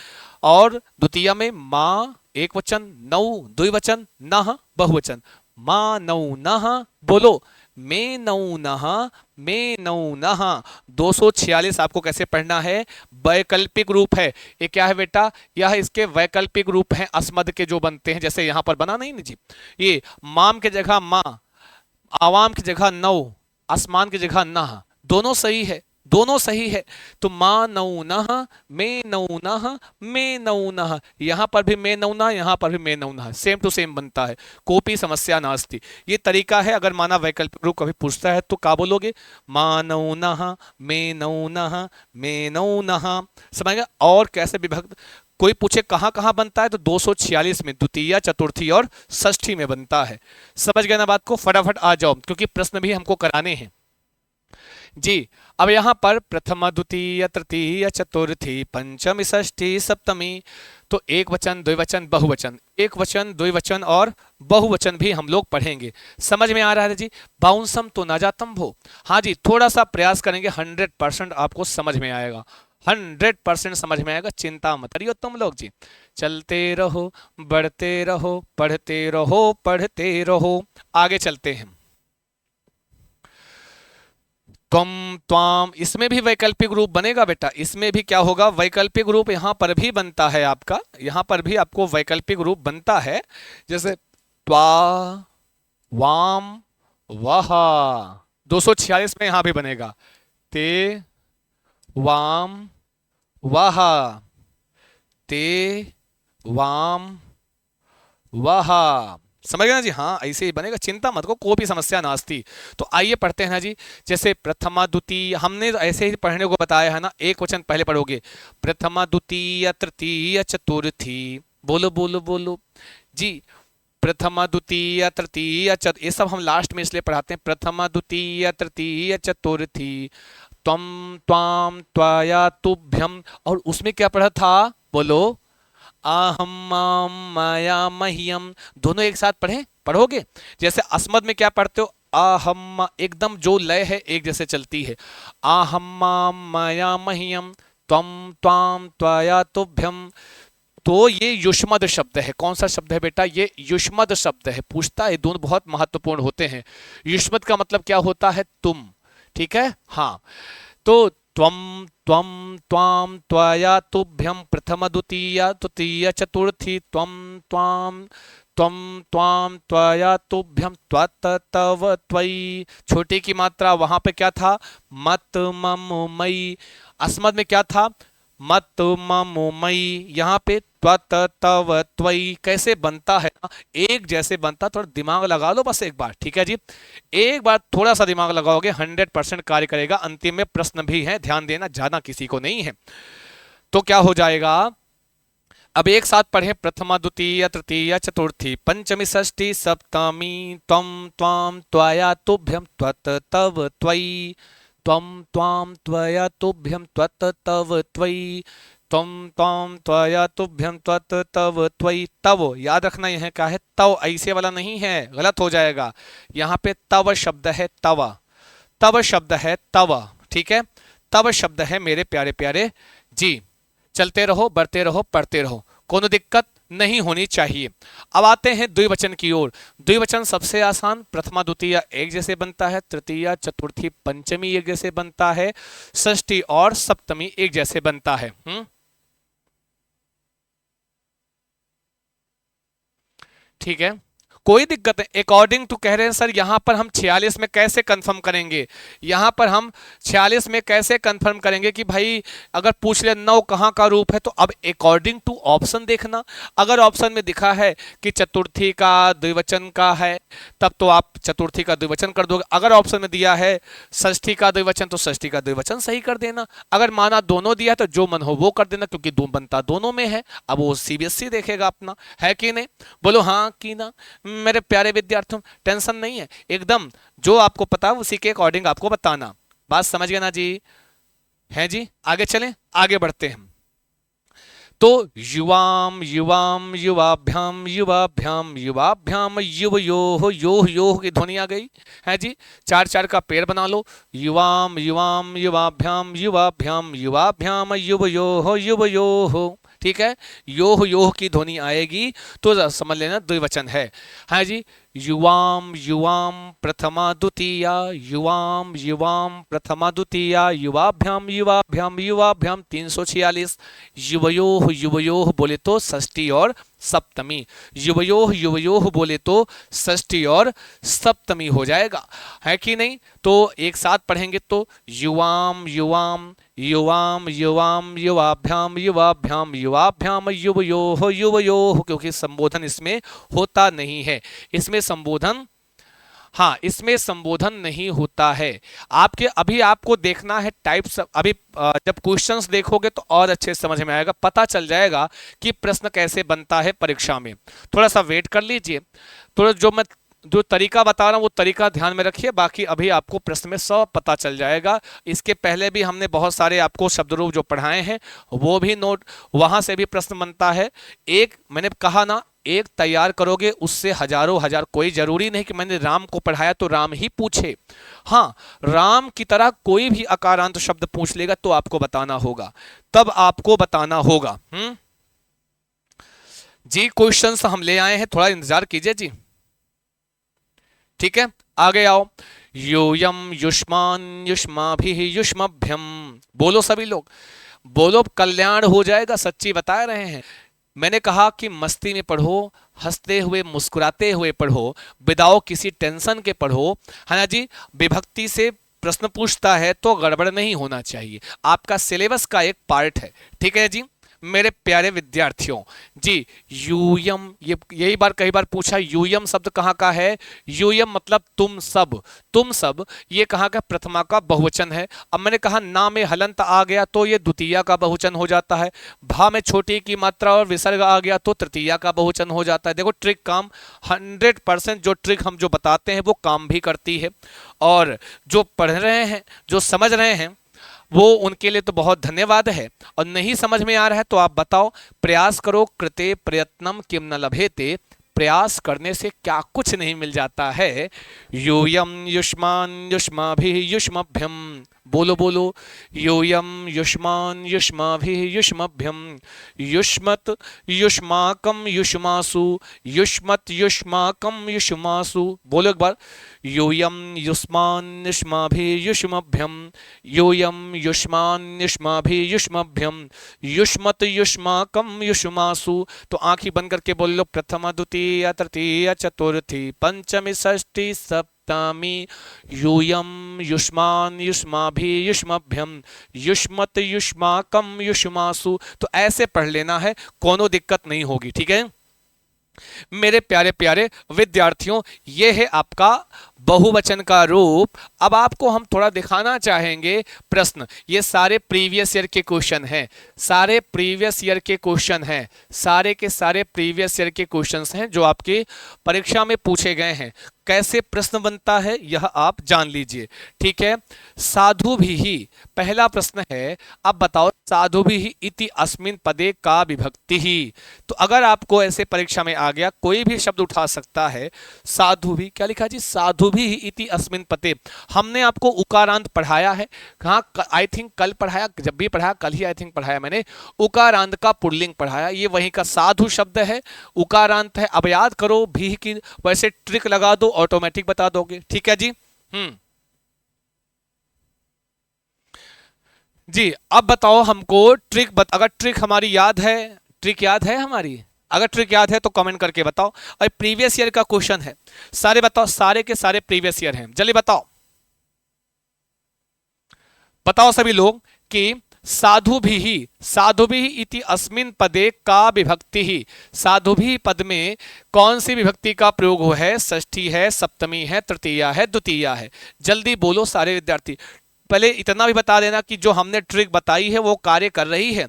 और द्वितीय में माँ एक वचन, नौ द्विवचन, नह बहुवचन। माँ नौ नहा, बोलो मैं नौ नहा, मैं नौ नहा। 246 आपको कैसे पढ़ना है? वैकल्पिक रूप है। ये क्या है बेटा? यह इसके वैकल्पिक रूप हैं अस्मद के जो बनते हैं, जैसे यहां पर बना नहीं ना जी, ये माम की जगह माँ, आवाम की जगह नौ, आसमान की जगह नह, दोनों सही है, दोनों सही है। तो माँ नौ नह, मैं नौ नह, मैं नौ नह, यहां पर भी मैं नौ नह, यहां पर भी मैं नौ नह, सेम टू सेम बनता है। कोपी समस्या नास्ती। ये तरीका है। अगर माना वैकल्पिक रूप कभी पूछता है तो क्या बोलोगे? माँ नौ नह, मैं नौ नह, मैं नौ नह। समझ गया? और कैसे विभक्त, कोई पूछे कहां कहां बनता है, तो 246 में द्वितीय चतुर्थी और षष्ठी में बनता है। समझ गए ना बात को? फटाफट आ जाओ, क्योंकि प्रश्न भी हमको कराने हैं जी। अब यहां पर प्रथम द्वितीय तृतीय चतुर्थी पंचमी षष्ठी सप्तमी, तो एक वचन द्विवचन बहुवचन, एक वचन द्विवचन और बहुवचन भी हम लोग पढ़ेंगे। समझ में आ रहा है जी? बाउंसम तो ना जातम भो। हाँ जी, थोड़ा सा प्रयास करेंगे, 100% आपको समझ में आएगा, 100% समझ में आएगा, चिंता मत करियो तुम लोग जी। चलते रहो, बढ़ते रहो, पढ़ते रहो, पढ़ते रहो। आगे चलते हैं। त्वम त्वाम, इसमें भी वैकल्पिक रूप बनेगा बेटा, इसमें भी क्या होगा? वैकल्पिक रूप यहां पर भी बनता है आपका, यहां पर भी आपको वैकल्पिक रूप बनता है। जैसे त्वा, वाम, वहा, 246 में यहां भी बनेगा। ते, वाम, वहा, ते, वाम, वहा। समझ गए ना जी? हाँ, ऐसे ही बनेगा, चिंता मत को, कोई भी समस्या नास्ती। तो आइए पढ़ते हैं ना जी। जैसे प्रथमा द्वितीय, हमने तो ऐसे ही पढ़ने को बताया है ना, एक वचन पहले पढ़ोगे। प्रथमा द्वितीय तृतीय चतुर्थी, बोलो बोलो बोलो जी। प्रथमा द्वितीय तृतीय ये सब हम लास्ट में इसलिए पढ़ाते हैं। प्रथमा द्वितीय तृतीय चतुर्थी, त्वम त्वाम त्वया तुभ्यम। और उसमें क्या पढ़ा था? बोलो, आहम माम माया मह्यम। दोनों एक साथ पढ़े, पढ़ोगे? जैसे अस्मद में क्या पढ़ते हो? आहम, एकदम जो लय है एक जैसे चलती है। आहम माम माया मह्यम, त्वम त्वाम त्वया तुभ्यम। तो ये युष्मद शब्द है। कौन सा शब्द है बेटा? ये युष्मद शब्द है। पूछता है, दोनों बहुत महत्वपूर्ण होते हैं। युष्मद का मतलब क्या होता है? तुम, ठीक है, हाँ। तो त्वम त्वम त्वाम त्वया तुभ्यम, प्रथम द्वितीय तृतीय चतुर्थी, त्वम त्वाम त्वम त्वाम त्वया तुभ्यम, त्वत तव त्वयि। छोटी की मात्रा वहां पे क्या था? मत मम मई। अस्मद में क्या था? मत मम मई। यहाँ पे त्वत तव त्वयि। कैसे बनता है ना, एक जैसे बनता। थोड़ा दिमाग लगा लो बस एक बार, ठीक है जी। एक बार थोड़ा सा दिमाग लगाओगे, 100% कार्य करेगा। अंतिम में प्रश्न भी है, ध्यान देना, ज्यादा किसी को नहीं है। तो क्या हो जाएगा? अब एक साथ पढ़े। प्रथमा द्वितीय तृतीय चतुर्थी पंचमी षष्ठी सप्तमी, त्वम त्वाम त्वया तुभ्यम, त्वत तव त्वयि। त्वम त्वाम त्वया तुभ्यम, त्वत तव त्वयि। त्वम त्वाम त्वया तुभ्यम, त्वत तव त्वयि। तव याद रखना, यह क्या है? तव, ऐसे वाला नहीं है, गलत हो जाएगा। यहाँ पे तव शब्द है, तवा। तव शब्द है, तवा, ठीक है। तव शब्द है मेरे प्यारे प्यारे जी। चलते रहो, बढ़ते रहो, पढ़ते रहो, कोनो दिक्कत नहीं होनी चाहिए। अब आते हैं द्विवचन की ओर। द्विवचन सबसे आसान। प्रथमा द्वितीय एक जैसे बनता है, तृतीय चतुर्थी पंचमी एक जैसे बनता है, षष्ठी और सप्तमी एक जैसे बनता है। ठीक है, कोई दिक्कत है। अकॉर्डिंग टू कह रहे हैं सर, यहां पर हम 46 में कैसे कंफर्म करेंगे? यहां पर हम 46 में कैसे कंफर्म करेंगे कि भाई अगर पूछ ले नौ कहां का रूप है, तो अब अकॉर्डिंग टू ऑप्शन देखना। अगर ऑप्शन में दिखा है कि चतुर्थी का द्विवचन का है, तब तो आप चतुर्थी का द्विवचन कर दोगे। अगर ऑप्शन में दिया है षष्ठी का द्विवचन, तो षष्ठी का द्विवचन सही कर देना। अगर माना दोनों दिया है, तो जो मन हो वो कर देना, क्योंकि दो बनता दोनों में है। अब वो सीबीएसई देखेगा अपना, है कि नहीं? बोलो हाँ कि ना मेरे प्यारे विद्यार्थियों। टेंशन नहीं है, एकदम जो आपको पता है उसी के अकॉर्डिंग आपको बताना। बात समझ गए ना जी? हैं जी, आगे चलें, आगे बढ़ते हैं। तो युवाम युवाम युवाभ्याम युवाभ्याम युवाभ्याम युवयोः योः योः की ध्वनि आ गई है जी। चार चार का पेड़ बना लो। युवाम युवाम युवाभ्याम युवाभ्याम युवाभ्याम युवयोः युवयोः। ठीक है, योह योह की ध्वनि आएगी तो समझ लेना द्विवचन है। हाँ जी, युवाम युवाम प्रथमा द्वितीया युवाम युवाम प्रथमा द्वितीया युवाभ्याम युवाभ्याम युवाभ्याम 346। युवयोः युवयोः बोले तो षष्ठी और सप्तमी। युवयोः युवयोः बोले तो षष्ठी और सप्तमी हो जाएगा, है कि नहीं। तो एक साथ पढ़ेंगे तो युवाम युवाम युवाम युवाम युवाभ्याम युवाभ्याम युवाभ्याम युवयोः युवयोः, क्योंकि संबोधन इसमें होता नहीं है। इसमें संबोधन, हाँ इसमें संबोधन नहीं होता है। आपके अभी आपको देखना है टाइप्स। अभी जब क्वेश्चंस देखोगे तो और अच्छे से समझ में आएगा, पता चल जाएगा कि प्रश्न कैसे बनता है परीक्षा में। थोड़ा सा वेट कर लीजिए। तो जो तरीका बता रहा हूं वो तरीका ध्यान में रखिए, बाकी अभी आपको प्रश्न में सब पता चल जाएगा। इसके पहले भी हमने बहुत सारे आपको शब्द रूप जो पढ़ाए हैं वो भी नोट, वहां से भी प्रश्न बनता है। एक मैंने कहा ना, एक तैयार करोगे उससे हजारों हजार, कोई जरूरी नहीं कि मैंने राम को पढ़ाया तो राम ही पूछे। हाँ, राम की तरह कोई भी अकारांत शब्द पूछ लेगा तो आपको बताना होगा, तब आपको बताना होगा। जी क्वेश्चंस हम ले आए हैं, थोड़ा इंतजार कीजिए जी। ठीक है, आगे आओ। यूयम युष्मान युष्माभिः युष्मभ्यम, बोलो सभी लोग, बोलो, कल्याण हो जाएगा, सच्ची बता रहे हैं। मैंने कहा कि मस्ती में पढ़ो, हंसते हुए मुस्कुराते हुए पढ़ो, विदाउट किसी टेंशन के पढ़ो, है ना जी। विभक्ति से प्रश्न पूछता है तो गड़बड़ नहीं होना चाहिए, आपका सिलेबस का एक पार्ट है। ठीक है जी मेरे प्यारे विद्यार्थियों जी। यूयम, ये यही बार कई बार पूछा, यूयम शब्द कहाँ का है। यूयम मतलब तुम सब, तुम सब, ये कहाँ का, प्रथमा का बहुवचन है। अब मैंने कहा ना में हलंत आ गया तो ये द्वितीया का बहुवचन हो जाता है। भा में छोटी की मात्रा और विसर्ग आ गया तो तृतीया का बहुवचन हो जाता है। देखो ट्रिक काम 100% जो ट्रिक हम जो बताते हैं वो काम भी करती है। और जो पढ़ रहे हैं, जो समझ रहे हैं, वो उनके लिए तो बहुत धन्यवाद है। और नहीं समझ में आ रहा है तो आप बताओ, प्रयास करो, कृते प्रयत्नम किम न लभेते, प्रयास करने से क्या कुछ नहीं मिल जाता है। यूयम युष्मान युष्माभिः युष्मभ्यम, बोलो बोलो, यूयम युष्मान युष्माभिः युष्मभ्यम युष्मत युष्माकम युष्मासु युष्मत युष्माकम युष्मासु, बोलो एक बार। यूयम युष्मान युष्माभिः युष्मभ्यम यूयम युष्मान युष्माभिः युष्मभ्यम युष्मत युष्माकम युष्मासु। तो आंखें बंद करके बोल लो, प्रथमा द्वितीय तृतीय चतुर्थी पंचमी षष्ठी सप्तमी यूयम युष्मान युष्माभिः युष्मभ्यम युष्मत युष्माकम युष्मासु। तो ऐसे पढ़ लेना है, कोनो दिक्कत नहीं होगी। ठीक है मेरे प्यारे प्यारे विद्यार्थियों, यह है आपका बहुवचन का रूप। अब आपको हम थोड़ा दिखाना चाहेंगे प्रश्न। ये सारे प्रीवियस ईयर के क्वेश्चन हैं, सारे प्रीवियस ईयर के क्वेश्चन हैं, सारे के सारे प्रीवियस ईयर के क्वेश्चंस हैं जो आपकी परीक्षा में पूछे गए हैं। कैसे प्रश्न बनता है यह आप जान लीजिए। ठीक है, साधु भी ही पहला प्रश्न है। अब बताओ, साधु भी ही इति अस्मिन पदे का विभक्ति ही। तो अगर आपको ऐसे परीक्षा में आ गया, कोई भी शब्द उठा सकता है, साधु भी, क्या लिखा जी, साधु भी इति अस्मिन पते। हमने आपको उकारांत पढ़ाया है, कहाँ, आई थिंक कल पढ़ाया, जब भी पढ़ाया कल ही आई थिंक पढ़ाया मैंने, उकारांत का पुल्लिंग पढ़ाया। ये वहीं का साधु शब्द है, उकारांत है। अब याद करो भी की, वैसे ट्रिक लगा दो, ऑटोमेटिक बता दोगे। ठीक है जी। जी अब बताओ हमको ट्रिक अगर ट्रिक हमारी याद है, ट्रिक याद है हमारी, अगर ट्रिक याद है तो कमेंट करके बताओ। और प्रीवियस ईयर का क्वेश्चन है, सारे बताओ, सारे के सारे प्रीवियस ईयर हैं, जल्दी बताओ, बताओ सभी लोग कि साधु भी इति अस्मिन पदे का विभक्ति ही। साधु भी पद में कौन सी विभक्ति का प्रयोग हुआ है, षष्ठी है, सप्तमी है, तृतीया है, द्वितीया है। जल्दी बोलो सारे विद्यार्थी। पहले इतना भी बता देना कि जो हमने ट्रिक बताई है वो कार्य कर रही है।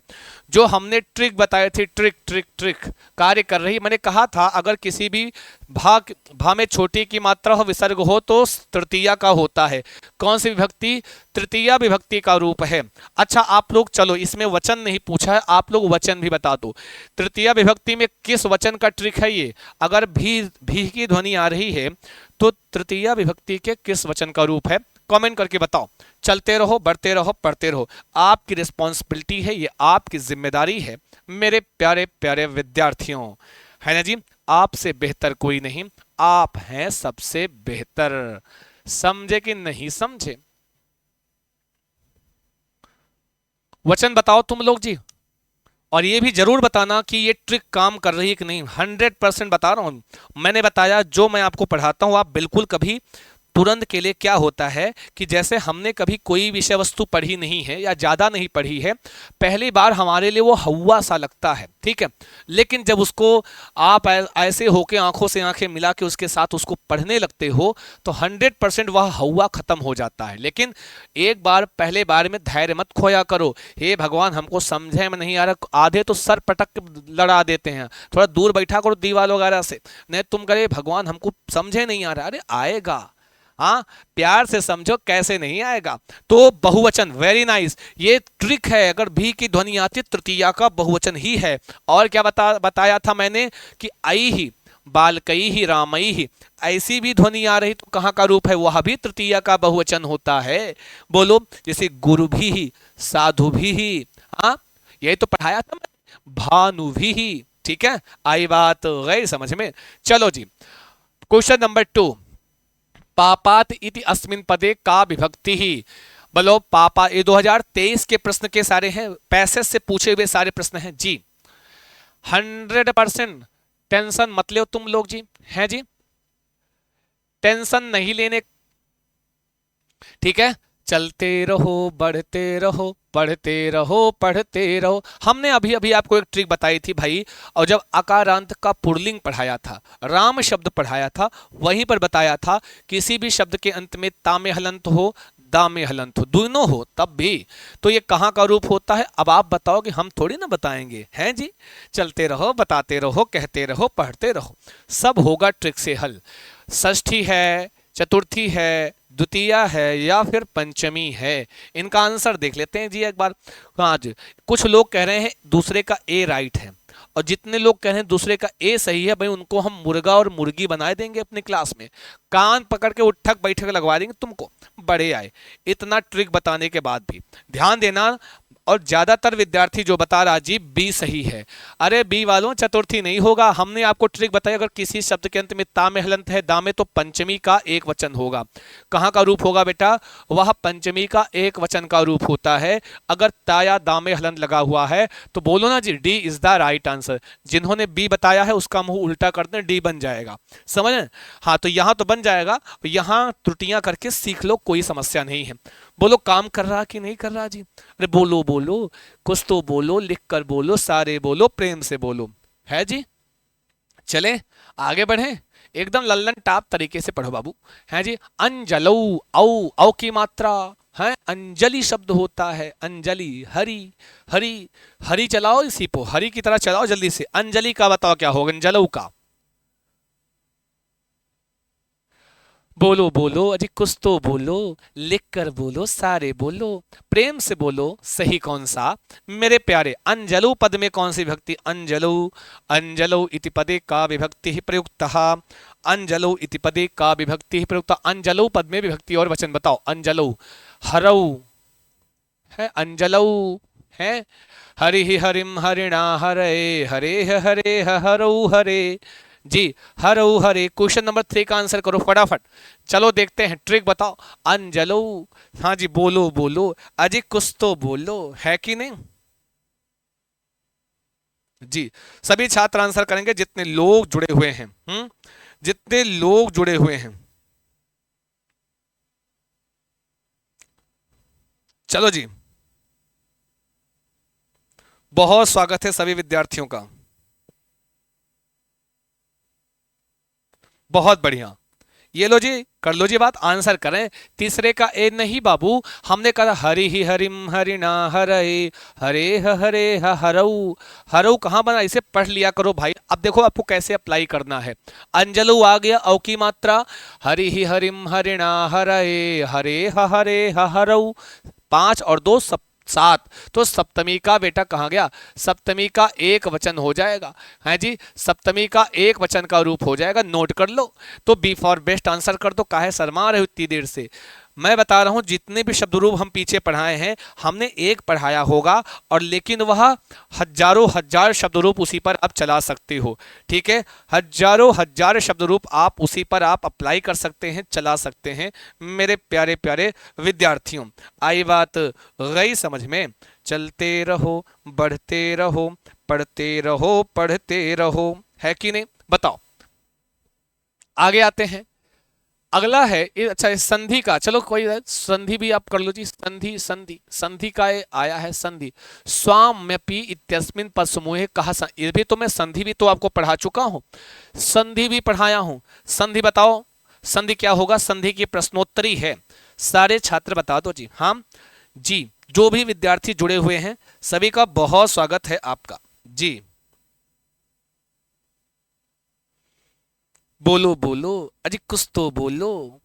जो हमने ट्रिक बताई थी, ट्रिक ट्रिक ट्रिक कार्य कर रही। मैंने कहा था अगर किसी भी भा में छोटी की मात्रा हो, विसर्ग हो तो तृतीया का होता है। कौन सी विभक्ति? तृतीया विभक्ति का रूप है। अच्छा आप लोग चलो, इसमें वचन नहीं पूछा है, आप लोग वचन भी बता दो। तृतीया विभक्ति में किस वचन का ट्रिक है ये? अगर भी की ध्वनि आ रही है तो तृतीया विभक्ति के किस वचन का रूप है? कमेंट करके बताओ। चलते रहो, बढ़ते रहो, पढ़ते रहो। आपकी रिस्पॉन्सिबिलिटी है, ये आपकी जिम्मेदारी है मेरे प्यारे प्यारे विद्यार्थियों, है ना जी। आपसे बेहतर कोई नहीं, आप हैं सबसे बेहतर। समझे कि नहीं समझे? वचन बताओ तुम लोग जी। और ये भी जरूर बताना कि ये ट्रिक काम कर रही है कि नहीं। 100% बता रहा हूं। मैंने बताया, जो मैं आपको पढ़ाता हूं आप बिल्कुल कभी तुरंत के लिए, क्या होता है कि जैसे हमने कभी कोई विषय वस्तु पढ़ी नहीं है या ज्यादा नहीं पढ़ी है, पहली बार हमारे लिए वो हवा सा लगता है, ठीक है। लेकिन जब उसको आप ऐसे होके आंखों से आंखें मिला के उसके साथ उसको पढ़ने लगते हो तो 100% वह हवा खत्म हो जाता है। लेकिन एक बार, पहले बार में धैर्य मत खोया करो। हे भगवान हमको समझे में नहीं आ रहा, आधे तो सर पटक के लड़ा देते हैं, थोड़ा दूर बैठा करो दीवार वगैरह से। नहीं तुम करे भगवान हमको समझे नहीं आ रहा, अरे आएगा, हाँ प्यार से समझो, कैसे नहीं आएगा। तो बहुवचन, वेरी नाइस, ये ट्रिक है। अगर भी की ध्वनि आती तृतीया का बहुवचन ही है। और क्या बताया था मैंने कि आई ही, बालकई ही, रामई ही, ऐसी भी ध्वनि आ रही तो कहां का रूप है? वह भी तृतीया का बहुवचन होता है। बोलो, जैसे गुरु भी ही, साधु भी ही, हाँ यही तो पढ़ाया था मैं, भानु भी ही, ठीक है। आई बात गई समझ में? चलो जी, क्वेश्चन नंबर 2, पापात इति अस्मिन पदे का विभक्ति ही। बोलो पापा, ये 2023 के प्रश्न के सारे हैं, पैसेज से पूछे हुए सारे प्रश्न हैं जी। 100% टेंशन मत लो तुम लोग जी, हैं जी, टेंशन नहीं लेने, ठीक है। चलते रहो, बढ़ते रहो, पढ़ते रहो, पढ़ते रहो। हमने अभी अभी आपको एक ट्रिक बताई थी भाई, और जब अकारांत का पुल्लिंग पढ़ाया था, राम शब्द पढ़ाया था, वहीं पर बताया था किसी भी शब्द के अंत में ता में हलंत हो, दा में हलंत हो, दोनों हो तब भी, तो ये कहाँ का रूप होता है? अब आप बताओगे, हम थोड़ी ना बताएंगे, हैं जी। चलते रहो, बताते रहो, कहते रहो, पढ़ते रहो, सब होगा ट्रिक से हल। षष्ठी है, चतुर्थी है, द्वितीया है या फिर पंचमी है? इनका आंसर देख लेते हैं जी एक बार। हाँ जी, कुछ लोग कह रहे हैं दूसरे का ए राइट है, और जितने लोग कह रहे हैं दूसरे का ए सही है, भाई उनको हम मुर्गा और मुर्गी बना देंगे अपनी क्लास में, कान पकड़ के उठक बैठक लगवा देंगे तुमको। बड़े आए, इतना ट्रिक बताने के बाद भी ध्यान देना। और ज्यादातर विद्यार्थी जो बता रहा जी बी सही है। अरे बी वालों, चतुर्थी नहीं होगा। हमने आपको ट्रिक बताई, अगर किसी शब्द के अंत में ता में हलंत है, दा में, तो पंचमी का एक वचन होगा। कहां का रूप होगा बेटा? वह पंचमी का एक वचन का रूप होता है। अगर ता या दा में हलंत लगा हुआ है तो बोलो ना जी, D is the right answer. जिन्होंने बी बताया है उसका मुंह उल्टा कर दें, डी बन जाएगा। समझ? हाँ तो यहां तो बन जाएगा, यहां त्रुटियां करके सीख लो, कोई समस्या नहीं है। बोलो काम कर रहा कि नहीं कर रहा जी? अरे बोलो बोलो, कुछ तो बोलो, लिख कर बोलो, सारे बोलो, प्रेम से बोलो, है जी। चले आगे बढ़े, एकदम लल्लन टाप तरीके से पढ़ो बाबू, है जी। अंजलौ, औ की मात्रा है, अंजलि शब्द होता है, अंजलि, हरि, हरि, हरि चलाओ, इसी को हरि की तरह चलाओ जल्दी से। अंजलि का बताओ क्या होगा? अंजलौ का बोलो बोलो, अजी कुछ तो बोलो, लिख कर बोलो, सारे बोलो, प्रेम से बोलो, सही कौन सा? मेरे प्यारे, अंजलु पद में कौन सी विभक्ति? अंजलु, अंजलु इति पदे का विभक्ति ही प्रयुक्तः, अंजलु इति पदे का विभक्ति ही प्रयुक्तः। अंजलु पद में विभक्ति और वचन बताओ। अंजलु, हरौ है, अंजलौ है, हरि हरिम हरिणा हरे, हरे हरे हरौ हरे जी, हरौ हरे। क्वेश्चन नंबर 3 का आंसर करो फटाफट। चलो देखते हैं, ट्रिक बताओ। अंजलो, हाँ जी बोलो बोलो, अजी कुछ तो बोलो, है कि नहीं जी। सभी छात्र आंसर करेंगे जितने लोग जुड़े हुए हैं, जितने लोग जुड़े हुए हैं। चलो जी, बहुत स्वागत है सभी विद्यार्थियों का, बहुत बढ़िया। ये लो जी, कर लो जी बात, आंसर करें। तीसरे का ए नहीं बाबू, हमने कहा हरि ही हरिम हरिणा हरे, हरे हरे हरऊ। हरऊ कहाँ बना, इसे पढ़ लिया करो भाई। अब देखो आपको कैसे अप्लाई करना है। अंजलू आ गया, औ की मात्रा, हरि ही हरिम हरिणा हरे, हरे हरे हरऊ। 5 और 2 7, तो सप्तमी का बेटा कहाँ गया, सप्तमी का एक वचन हो जाएगा। है जी, सप्तमी का एक वचन का रूप हो जाएगा, नोट कर लो। तो बी फॉर बेस्ट आंसर कर दो, काहे शर्मा रहे हो इतनी देर से। मैं बता रहा हूं जितने भी शब्द रूप हम पीछे पढ़ाए हैं, हमने एक पढ़ाया होगा, और लेकिन वह हजारों हजार शब्द रूप उसी पर आप चला सकते हो। ठीक है, हजारों हजार शब्द रूप आप उसी पर आप अप्लाई कर सकते हैं, चला सकते हैं मेरे प्यारे प्यारे विद्यार्थियों। आई बात गई समझ में। चलते रहो, बढ़ते रहो, पढ़ते रहो, पढ़ते रहो, है कि नहीं, बताओ। आगे आते हैं, अगला है अच्छा इस संधि का, चलो कोई संधि भी आप कर लो जी। संधि संधि संधि का ये आया है संधि, स्वाम्यपि इत्यस्मिन पद समूहे कहा। ये भी तो मैं संधि भी तो आपको पढ़ा चुका हूं, संधि भी पढ़ाया हूं। संधि बताओ, संधि क्या होगा, संधि की प्रश्नोत्तरी है। सारे छात्र बता दो जी। हाँ जी, जो भी विद्यार्थी जुड़े हुए हैं सभी का बहुत स्वागत है आपका जी। बोलो बोलो, अजी कुछ तो बोलो,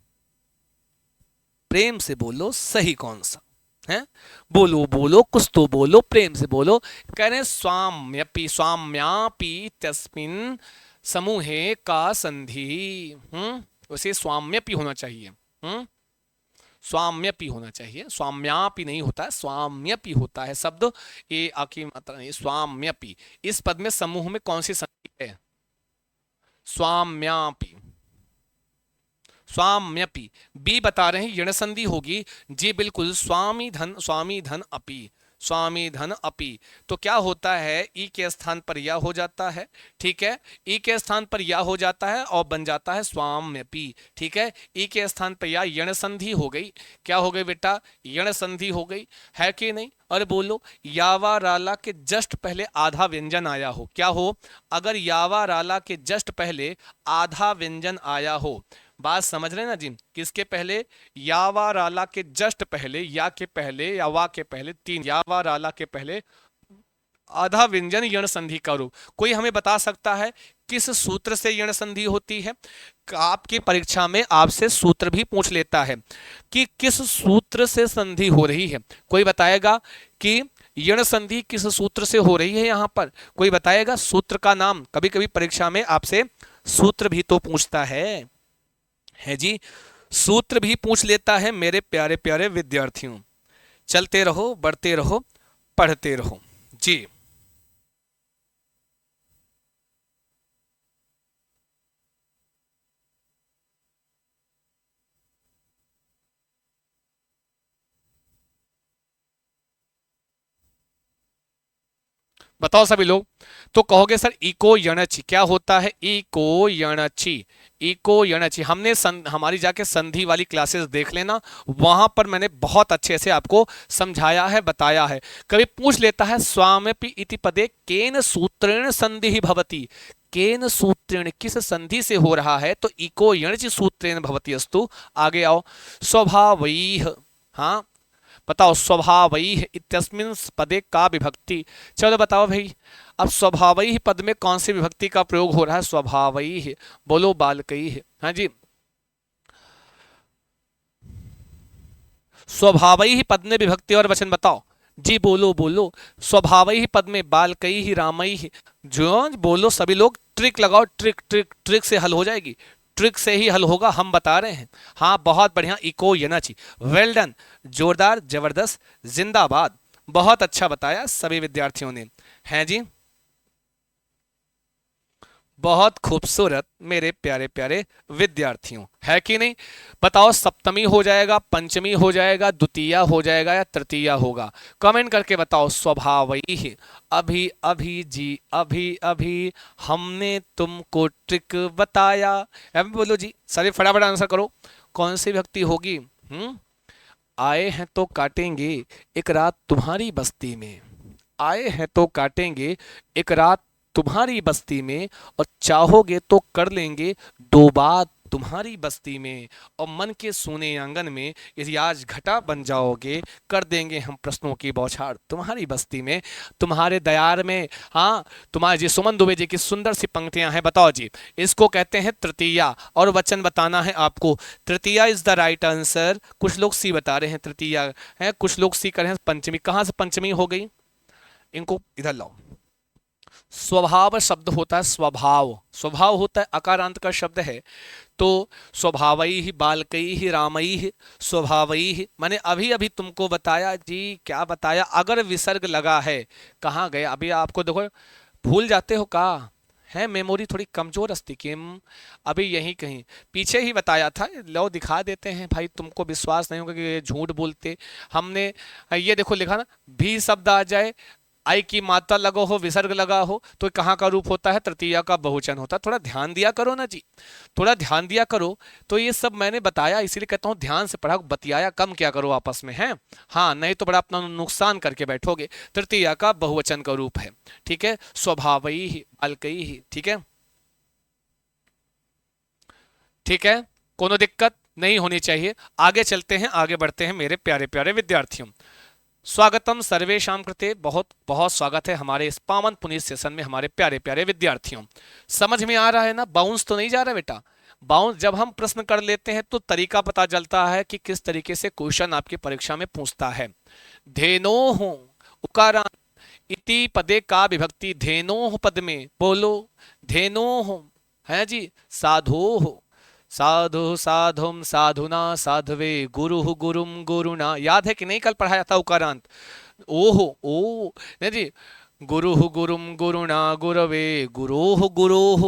प्रेम से बोलो, सही कौन सा है, बोलो बोलो, कुछ तो बोलो, प्रेम से बोलो। कह रहे हैं स्वाम्यपि, स्वाम्यापि तस्मिन समूहे का संधि। उसे स्वाम्यपि होना चाहिए। स्वाम्यपि होना चाहिए, स्वाम्यापि नहीं होता है, स्वाम्यपि होता है शब्द, ये आखिरी मात्रा नहीं, स्वाम्यपि। इस पद में समूह में कौन सी संधि है, स्वाम्यापि, स्वाम्यपि। बी बता रहे हैं यण संधि होगी जी, बिल्कुल, स्वामी धन अपि, स्वामी धन अपि। तो क्या होता है, ई के स्थान पर या हो जाता है। ठीक है, ई के स्थान पर या हो जाता है और बन जाता है स्वाम्यपि। ठीक है, ई के स्थान पर या, यण संधि हो गई। क्या हो गई बेटा, यण संधि हो गई, है कि नहीं। अरे बोलो, यावा राला के जस्ट पहले आधा व्यंजन आया हो, क्या हो, अगर यावा राला के जस्ट पहले आधा व्यंजन आया हो, बात समझ रहे हैं ना जी, किसके पहले, यावा राला के जस्ट पहले, या के पहले, या वा के पहले, 3 यावा राला के पहले आधा व्यंजन यण संधि का रूप। कोई हमें बता सकता है किस सूत्र से यण संधि होती है। आपकी परीक्षा में आपसे सूत्र भी पूछ लेता है कि किस सूत्र से संधि हो रही है। कोई बताएगा कि यण संधि किस सूत्र से हो रही है, यहां पर कोई बताएगा सूत्र का नाम। कभी कभी परीक्षा में आपसे सूत्र भी तो पूछता है जी, सूत्र भी पूछ लेता है मेरे प्यारे प्यारे विद्यार्थियों। चलते रहो, बढ़ते रहो, पढ़ते रहो जी। बताओ सभी लोग। तो कहोगे सर इको यणचि क्या होता है, इको यणचि, इको यणचि। हमने हमारी जाके संधि वाली क्लासेस देख लेना, वहां पर मैंने बहुत अच्छे से आपको समझाया है, बताया है। कभी पूछ लेता है स्वाम्यपि इति पदे केन सूत्रेण संधि भवति, केन सूत्रेण किस संधि से हो रहा है, तो इको यणचि सूत्रेण भवति अस्तु। आगे आओ, स्वभावैः, हाँ बताओ, स्वभावैः इत्यस्मिन् पदे का विभक्ति। चलो बताओ भाई, अब स्वभावैः पद में कौन सी विभक्ति का प्रयोग हो रहा है, स्वभावैः, बोलो बालकैः। हाँ जी, स्वभावैः पद में विभक्ति और वचन बताओ जी, बोलो बोलो। स्वभावैः पद में बालकैः रामैः, जो बोलो सभी लोग, ट्रिक लगाओ, ट्रिक ट्रिक ट्रिक से हल हो जाएगी, ट्रिक से ही हल होगा, हम बता रहे हैं। हाँ बहुत बढ़िया, इको यनाची, वेल डन, जोरदार, जबरदस्त, जिंदाबाद, बहुत अच्छा बताया सभी विद्यार्थियों ने, हैं जी, बहुत खूबसूरत मेरे प्यारे प्यारे विद्यार्थियों, है कि नहीं। बताओ सप्तमी हो जाएगा, पंचमी हो जाएगा, द्वितीया हो जाएगा या तृतीया होगा, कमेंट करके बताओ। स्वभावैः, अभी अभी जी, अभी अभी हमने तुमको ट्रिक बताया। अब बोलो जी, सारे फटाफट आंसर करो, कौन सी विभक्ति होगी। आए हैं तो काटेंगे एक रात तुम्हारी बस्ती में, आए हैं तो काटेंगे एक रात तुम्हारी बस्ती में, और चाहोगे तो कर लेंगे दो बात तुम्हारी बस्ती में, और मन के सोने आंगन में यदि आज घटा बन जाओगे, कर देंगे हम प्रश्नों की बौछार तुम्हारी बस्ती में, तुम्हारे दयार में। हाँ, तुम्हारे जी सुमन दुबे जी की सुंदर सी पंक्तियां हैं। बताओ जी, इसको कहते हैं तृतीया, और वचन बताना है आपको। तृतीया इज द राइट आंसर। कुछ लोग सी बता रहे हैं तृतीया है, कुछ लोग सी कर रहे हैं पंचमी। कहां से पंचमी हो गई? इनको इधर लाओ। स्वभाव शब्द होता है स्वभाव, स्वभाव होता है अकारांत का शब्द है। तो स्वभावई ही बालकई ही रामई ही स्वभावई ही, मैंने अभी अभी तुमको बताया जी। क्या बताया? अगर विसर्ग लगा है, कहाँ गया अभी आपको देखो, भूल जाते हो का है, मेमोरी थोड़ी कमजोर अस्ति किम। अभी यही कहीं पीछे ही बताया था, लो दिखा देते हैं भाई, तुमको विश्वास नहीं होगा कि ये झूठ बोलते। हमने ये देखो लिखा ना, भी शब्द आ जाए, आई की मात्रा लगा हो, विसर्ग लगा हो, तो कहाँ का रूप होता है? तृतीया का बहुवचन होता है। थोड़ा ध्यान दिया करो ना जी, थोड़ा ध्यान दिया करो। तो ये सब मैंने बताया, इसीलिए कहता हूँ ध्यान से पढ़ा, बतियाया कम क्या करो आपस में, है हाँ, नहीं तो बड़ा अपना नुकसान करके बैठोगे। तृतीया का बहुवचन का रूप है, ठीक है, स्वभावई ही बालकई ही, ठीक है, ठीक है, कोनो दिक्कत नहीं होनी चाहिए। आगे चलते हैं, आगे बढ़ते हैं मेरे प्यारे प्यारे विद्यार्थियों। स्वागतम सर्वेशाम कृते, बहुत बहुत स्वागत है हमारे इस पावन पुनीत सेशन में हमारे प्यारे प्यारे विद्यार्थियों। समझ में आ रहा है ना? बाउंस तो नहीं जा रहा बेटा? बाउंस जब हम प्रश्न कर लेते हैं तो तरीका पता चलता है कि किस तरीके से क्वेश्चन आपकी परीक्षा में पूछता है। धेनोः उकारांत इति पदे का विभक्ति, धेनोः पद में बोलो, धेनोः है जी, साधोः साधु साधुम साधुना साधवे गुरुः गुरुम गुरुणा, याद है कि नहीं? कल पढ़ाया था उकारांत। ओहो ओ नहीं जी, गुरुः गुरुम गुरुणा गुरवे गुरोः गुरोः,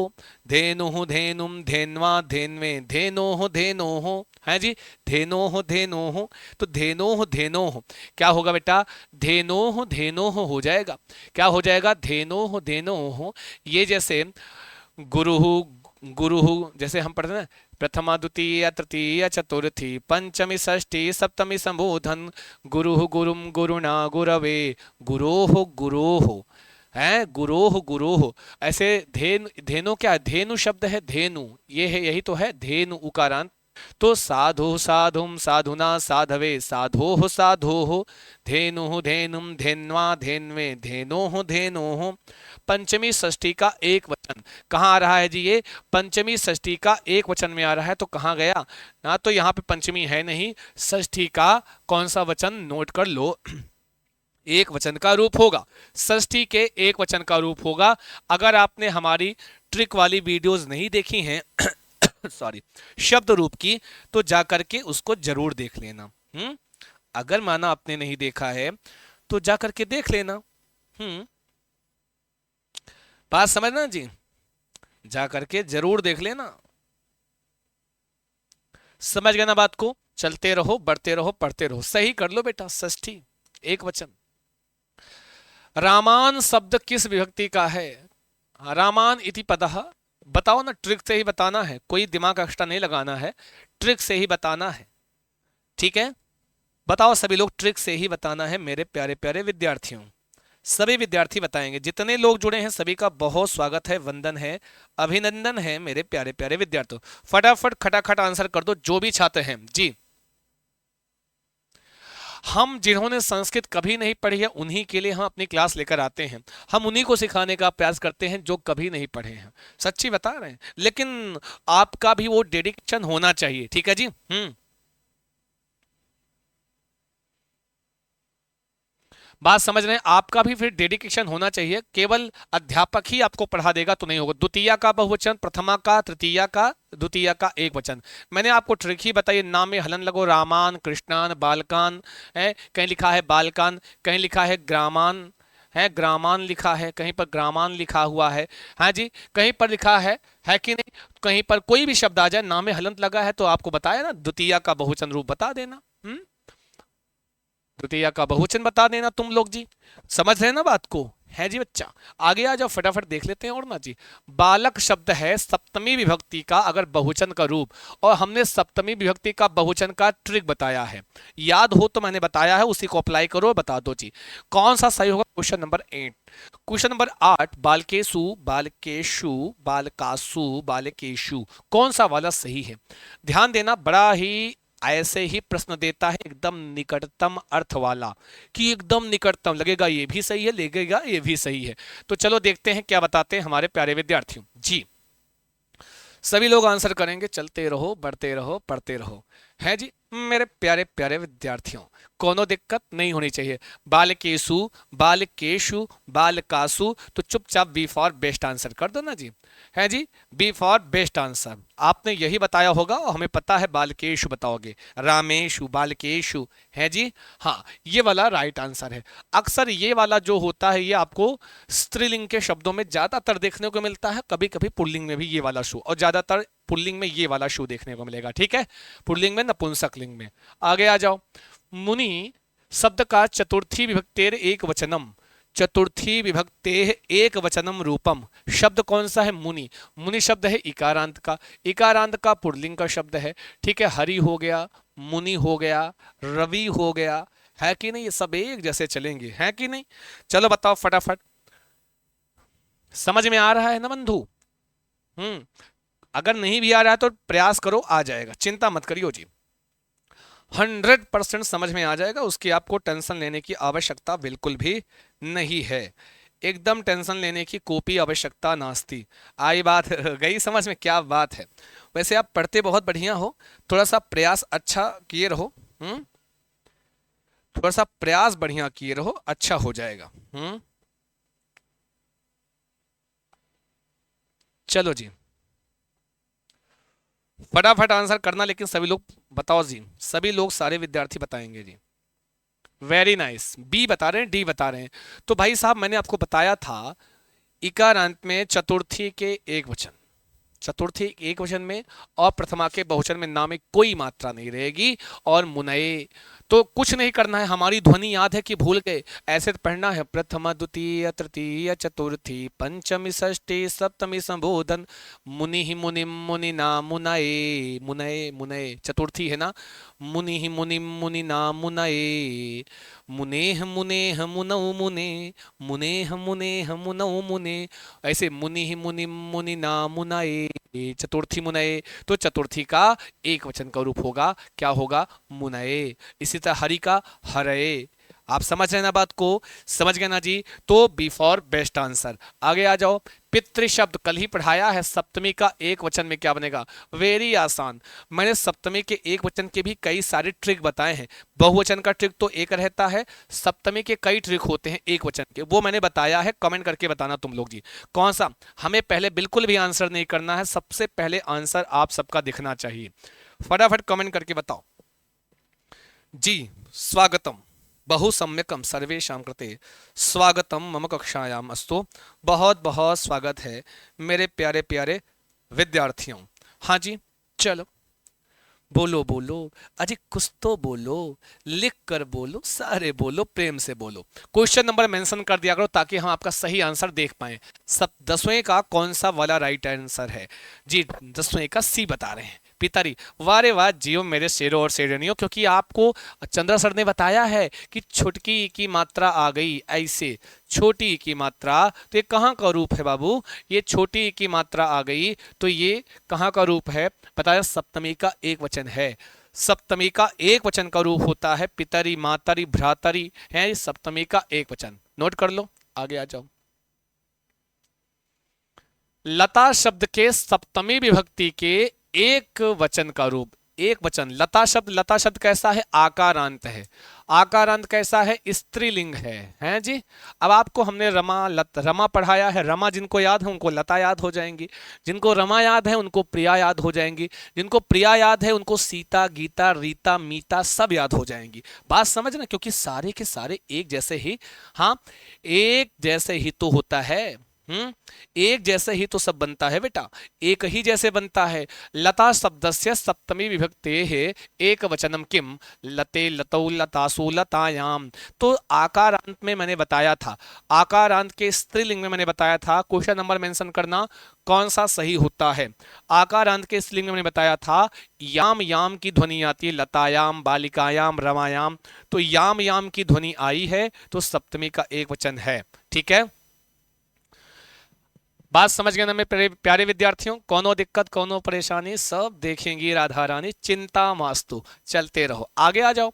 धेनुः धेनुम धेन्वा धेन्वे धेनोः धेनोः, है जी, धेनोः धेनोः। तो धेनोः धेनोः क्या होगा बेटा? धेनोः धेनोः हो जाएगा। क्या हो जाएगा? धेनोः धेनोः। ये जैसे गुरुः गुरुः, जैसे हम पढ़ते हैं ना, प्रथमा द्वितीय तृतीय चतुर्थी पंचमी षष्ठी सप्तमी संबोधन, गुरुः गुरुम गुरुणा गुरवे गुरोः गुरोः, है गुरोः गुरोः। ऐसे धेनु क्या है? धेनु शब्द है, धेनु ये है, यही तो है धेनु उकारांत। तो साधु साधुम साधुना साधवे साधोः साधोः, धेनुः धेनुम धेन्वा धेन्वे धेनोः धेनोः। पंचमी षष्ठी का एक वचन कहाँ आ रहा है जी? ये पंचमी षष्ठी का एक वचन में आ रहा है, तो कहाँ गया ना? तो यहाँ पे पंचमी है नहीं, षष्ठी का कौन सा वचन नोट कर लो। एक वचन का रूप होगा, षष्ठी के एक वचन का रूप होगा। अगर आपने हमारी ट्रिक वाली वीडियोस नहीं देखी हैं सॉरी, शब्द रूप की, तो जा करके उसको जरूर देख लेना। अगर माना आपने नहीं देखा है तो जा करके देख लेना। बात समझना जी, जा करके जरूर देख लेना। समझ गए ना बात को? चलते रहो, बढ़ते रहो, पढ़ते रहो, सही कर लो बेटा। षष्ठी एक वचन। रामान शब्द किस विभक्ति का है? रामान इति पदः, बताओ ना, ट्रिक से ही बताना है, कोई दिमाग एक्स्ट्रा नहीं लगाना है, ट्रिक से ही बताना है, ठीक है? बताओ सभी लोग, ट्रिक से ही बताना है मेरे प्यारे प्यारे विद्यार्थियों। सभी विद्यार्थी बताएंगे, जितने लोग जुड़े हैं सभी का बहुत स्वागत है, वंदन है, अभिनंदन है मेरे प्यारे प्यारे विद्यार्थियों। फटाफट खटाखट आंसर कर दो जो भी छात्र हैं जी। हम जिन्होंने संस्कृत कभी नहीं पढ़ी है उन्हीं के लिए हम अपनी क्लास लेकर आते हैं, हम उन्हीं को सिखाने का प्रयास करते हैं जो कभी नहीं पढ़े हैं, सच्ची बता रहे हैं। लेकिन आपका भी वो डेडिकेशन होना चाहिए, ठीक है जी। बात समझ रहे हैं? आपका भी फिर डेडिकेशन होना चाहिए, केवल अध्यापक ही आपको पढ़ा देगा तो नहीं होगा। द्वितीया का बहुवचन, प्रथमा का, तृतीया का, द्वितीया का एक वचन। मैंने आपको ट्रिक ही बताई, नाम में हलन लगो, रामान कृष्णान बालकान है, कहीं लिखा है बालकान, कहीं लिखा है ग्रामान है, ग्रामान लिखा है, कहीं पर ग्रामान लिखा हुआ है, हाँ जी, कहीं पर लिखा है कि नहीं? कहीं पर कोई भी शब्द आ जाए नाम में हलंत लगा है तो आपको बताया ना, द्वितीया का बहुवचन रूप बता देना। द्वितीया का बहुवचन बता देना तुम लोग जी, समझ रहे ना बात को, है जी बच्चा। आगे आ जाओ, फटाफट देख लेते हैं और ना जी। बालक शब्द है सप्तमी विभक्ति का अगर बहुवचन का रूप, और हमने सप्तमी विभक्ति का बहुवचन का ट्रिक बताया है, याद हो तो मैंने बताया है, उसी को अप्लाई करो और बता दो जी कौन सा सही होगा। क्वेश्चन नंबर 8, क्वेश्चन नंबर 8, बालकेशु बालकेशु बालकासु बालकेशु, कौन सा वाला सही है। ध्यान देना, बड़ा ही ऐसे ही प्रश्न देता है एकदम निकटतम अर्थ वाला, कि एकदम निकटतम लगेगा ये भी सही है, लगेगा ये भी सही है। तो चलो देखते हैं क्या बताते हैं हमारे प्यारे विद्यार्थियों जी। सभी लोग आंसर करेंगे, चलते रहो, बढ़ते रहो, पढ़ते रहो, है जी मेरे प्यारे प्यारे विद्यार्थियों। कोनो दिक्कत नहीं होनी चाहिए। बालकेशु बालकेशु बालकासु, तो चुपचाप बी फॉर बेस्ट आंसर कर दो ना जी, है जी, बी फॉर बेस्ट आंसर। आपने यही बताया होगा और हमें पता है बालकेशु बताओगे, रामेशु बालकेशु, है जी, हाँ ये वाला राइट आंसर है। अक्सर ये वाला जो होता है ये आपको स्त्रीलिंग के शब्दों में ज्यादातर देखने को मिलता है, कभी कभी पुल्लिंग में भी ये वाला शो, और ज्यादातर पुल्लिंग में ये वाला शो देखने को मिलेगा, ठीक है, पुल्लिंग में नपुंसक लिंग में। आगे आ जाओ। मुनि शब्द का चतुर्थी विभक्तेर एक वचनम, चतुर्थी विभक्ते एक वचनम रूपम, शब्द कौन सा है, मुनि। मुनि शब्द है इकारांत का, इकारांत का पुल्लिंग का शब्द है, ठीक है। हरि हो गया, मुनि हो गया, रवि हो गया, है कि नहीं, ये सब एक जैसे चलेंगे, है कि नहीं। चलो बताओ फटाफट, समझ में आ रहा है ना बंधु। अगर नहीं भी आ रहा है तो प्रयास करो, आ जाएगा, चिंता मत करियो जी, 100% समझ में आ जाएगा, उसकी आपको टेंशन लेने की आवश्यकता बिल्कुल भी नहीं है, एकदम टेंशन लेने की कोई आवश्यकता नास्ती। आई बात गई समझ में, क्या बात है। वैसे आप पढ़ते बहुत बढ़िया हो, थोड़ा सा प्रयास अच्छा किए रहो, थोड़ा सा प्रयास बढ़िया किए रहो, अच्छा हो जाएगा। चलो जी फटाफट आंसर करना, लेकिन सभी लोग बताओ जी, सभी लोग सारे विद्यार्थी बताएंगे जी। वेरी नाइस, बी बता रहे हैं, डी बता रहे हैं। तो भाई साहब मैंने आपको बताया था इकारांत में चतुर्थी के एक वचन, चतुर्थी एक वचन में और प्रथमा के बहुवचन में ना में कोई मात्रा नहीं रहेगी, और मुनये, तो कुछ नहीं करना है, हमारी ध्वनि याद है कि भूल गए, ऐसे तो पढ़ना है, प्रथमा द्वितीय तृतीय चतुर्थी पंचमी षष्ठी सप्तमी संबोधन, मुनि ही मुनि मुनिना मुनये, मुनये मुनये चतुर्थी है ना, मुनि ही मुनि मुनिना मुनये, मुनेह मुनेह मुनौ मुने, मुनेह मुनेह मुनौ मुने, ऐसे मुनि ही मुनि मुनिना मुनये, चतुर्थी मुनये, तो चतुर्थी का एक वचन का रूप होगा, क्या होगा, मुनये। इसी तरह हरि का हरये, आप समझ रहे ना बात को, समझ गए ना जी, तो बी फॉर बेस्ट आंसर। आगे आ जाओ। पितृ शब्द कल ही पढ़ाया है, सप्तमी का एक वचन में क्या बनेगा, वेरी आसान, मैंने सप्तमी के एक वचन के भी कई सारे ट्रिक बताए हैं, बहुवचन का ट्रिक तो एक रहता है, सप्तमी के कई ट्रिक होते हैं एक वचन के, वो मैंने बताया है, कमेंट करके बताना तुम लोग जी कौन सा। हमें पहले बिल्कुल भी आंसर नहीं करना है, सबसे पहले आंसर आप सबका दिखना चाहिए, फटाफट कमेंट करके बताओ जी। स्वागतम, बहु सम्यकम सर्वेषां कृते, स्वागतम मम कक्षायाम अस्तु, बहुत बहुत स्वागत है मेरे प्यारे प्यारे विद्यार्थियों। हाँ जी चलो बोलो बोलो, अजी कुछ तो बोलो, लिख कर बोलो, सारे बोलो, प्रेम से बोलो, क्वेश्चन नंबर मेंशन कर दिया करो ताकि हम आपका सही आंसर देख पाए। सब 10वें का कौन सा वाला राइट आंसर है जी, 10वें का सी बता रहे हैं पितारी। वारे वाह जियो मेरे शेरों और शेरनियों, क्योंकि आपको चंद्रा सर ने बताया है कि छुटकी की मात्रा आ गई, ऐसे छोटी की मात्रा, तो ये कहाँ का रूप है बाबू, ये छोटी की मात्रा आ गई, तो ये कहाँ का रूप है, बताया सप्तमी का एक वचन है, सप्तमी का एक वचन का रूप होता है पितरी मातरी भ्रातरी, है सप्तमी का एक वचन, नोट कर लो। आगे आ जाओ। लता शब्द के सप्तमी विभक्ति के एक वचन का रूप, एक वचन, लता शब्द, लता शब्द कैसा है, आकारांत है, आकारांत कैसा है, स्त्रीलिंग है, हैं जी। अब आपको हमने रमा पढ़ाया है, रमा जिनको याद है उनको लता याद हो जाएंगी, जिनको रमा याद है उनको प्रिया याद हो जाएंगी, जिनको प्रिया याद है उनको सीता गीता रीता मीता सब याद हो जाएंगी। बात समझ ना, क्योंकि सारे के सारे एक जैसे ही, हाँ एक जैसे ही तो होता है, एक जैसे ही तो सब बनता है बेटा, एक ही जैसे बनता है। लता शब्दस्य सप्तमी विभक्ते है एक वचनम किम, लते लतौ लतासु लतायाम। तो आकारांत में मैंने बताया था, आकारांत के स्त्रीलिंग में मैंने बताया था, क्वेश्चन नंबर मेंशन करना कौन सा सही होता है। आकारांत के स्त्रीलिंग में मैंने बताया था याम याम की ध्वनि आती है, लतायाम बालिकायाम रमायाम, तो याम याम की ध्वनि आई है तो सप्तमी का एक वचन है। ठीक है, बात समझ गए ना मेरे प्यारे विद्यार्थियों, कोनो दिक्कत कोनो परेशानी सब देखेंगी राधा रानी, चिंता मास्तु, चलते रहो, आगे आ जाओ।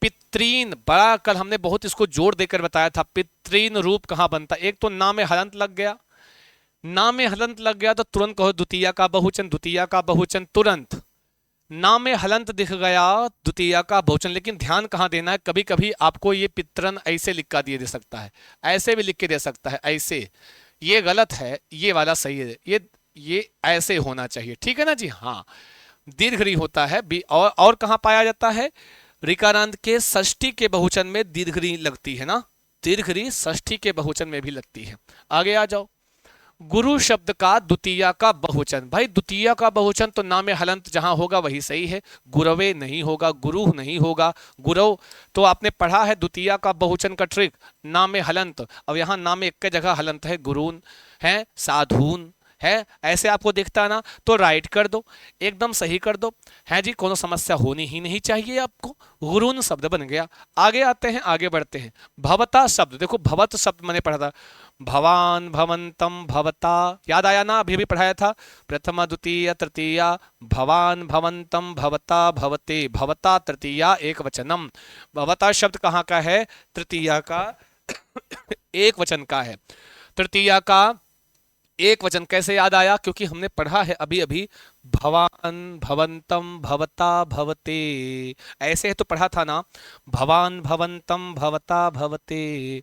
पितृन, बड़ा कल हमने बहुत इसको जोर देकर बताया था, पितृन रूप कहां बनता। एक तो नाम में हलंत लग गया, नाम में हलंत लग गया तो तुरंत कहो द्वितीया का बहुवचन, द्वितीया का बहुवचन तुरंत। नाम में हलंत दिख गया द्वितीया का बहुवचन, लेकिन ध्यान कहां देना है, कभी कभी आपको ये पितरन ऐसे लिख का दिए दे सकता है, ऐसे भी लिख के दे सकता है, ऐसे, ये गलत है, ये वाला सही है, ये ऐसे होना चाहिए। ठीक है ना जी, हाँ। दीर्घ री होता है भी, और कहां पाया जाता है, ऋकारांत के षष्ठी के बहुवचन में दीर्घ री लगती है ना, दीर्घ री षष्ठी के बहुवचन में भी लगती है। आगे आ जाओ। गुरु शब्द का द्वितीया का बहुवचन, भाई द्वितीया का बहुवचन तो नाम हलंत जहां होगा वही सही है, गुरवे नहीं होगा, गुरु नहीं होगा, गुरव। तो आपने पढ़ा है द्वितीया का बहुवचन का ट्रिक, नाम हलंत, अब यहां नाम एक जगह हलंत है, गुरून है, साधुन है, ऐसे आपको दिखता है ना, तो राइट कर दो, एकदम सही कर दो, है जी, कोनो समस्या होनी ही नहीं चाहिए आपको, गुरून शब्द बन गया। आगे आते हैं, आगे बढ़ते हैं। भवता शब्द, देखो भवत शब्द मैंने पढ़ा था, भवान भवंतम भवता, याद आया ना, अभी भी पढ़ाया था, प्रथमा द्वितीय तृतीया, भवान भवंतम भवता भवते, भवता तृतीया एक वचनम। भवता शब्द कहाँ का है, तृतीया का एक वचन का है, तृतीया का एक वचन कैसे याद आया, क्योंकि हमने पढ़ा है अभी अभी, भवान भवंतम भवता भवते, ऐसे है तो पढ़ा था ना, भवान भवंतम भवता भवते।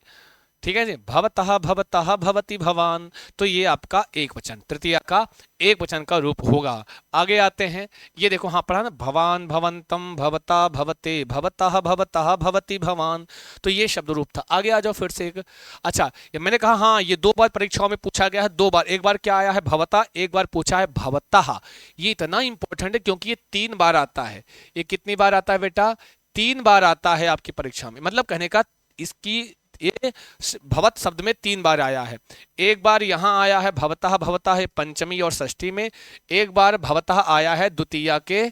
ठीक है जी, भवतः भवतः भवति भवान, तो ये आपका एक वचन, तृतीया का एक वचन का रूप होगा। आगे आते हैं, ये देखो हाँ पढ़ा ना, भवान भवंतम भवता भवते, भवतः भवतः भवति भवान, तो ये शब्द रूप था। आगे आ जाओ फिर से एक, अच्छा ये मैंने कहा हाँ, ये दो बार परीक्षाओं में पूछा गया है, दो बार, एक बार क्या आया है भवता, एक बार पूछा है भवतः। ये इतना इंपॉर्टेंट है क्योंकि ये 3 बार आता है। ये कितनी बार आता है बेटा, 3 बार आता है आपकी परीक्षा में, मतलब कहने का इसकी, ये भवत शब्द में 3 बार आया है। एक बार यहां आया है भवतः, भवतः है पंचमी और षष्ठी में, एक बार भवतः आया है द्वितीया के,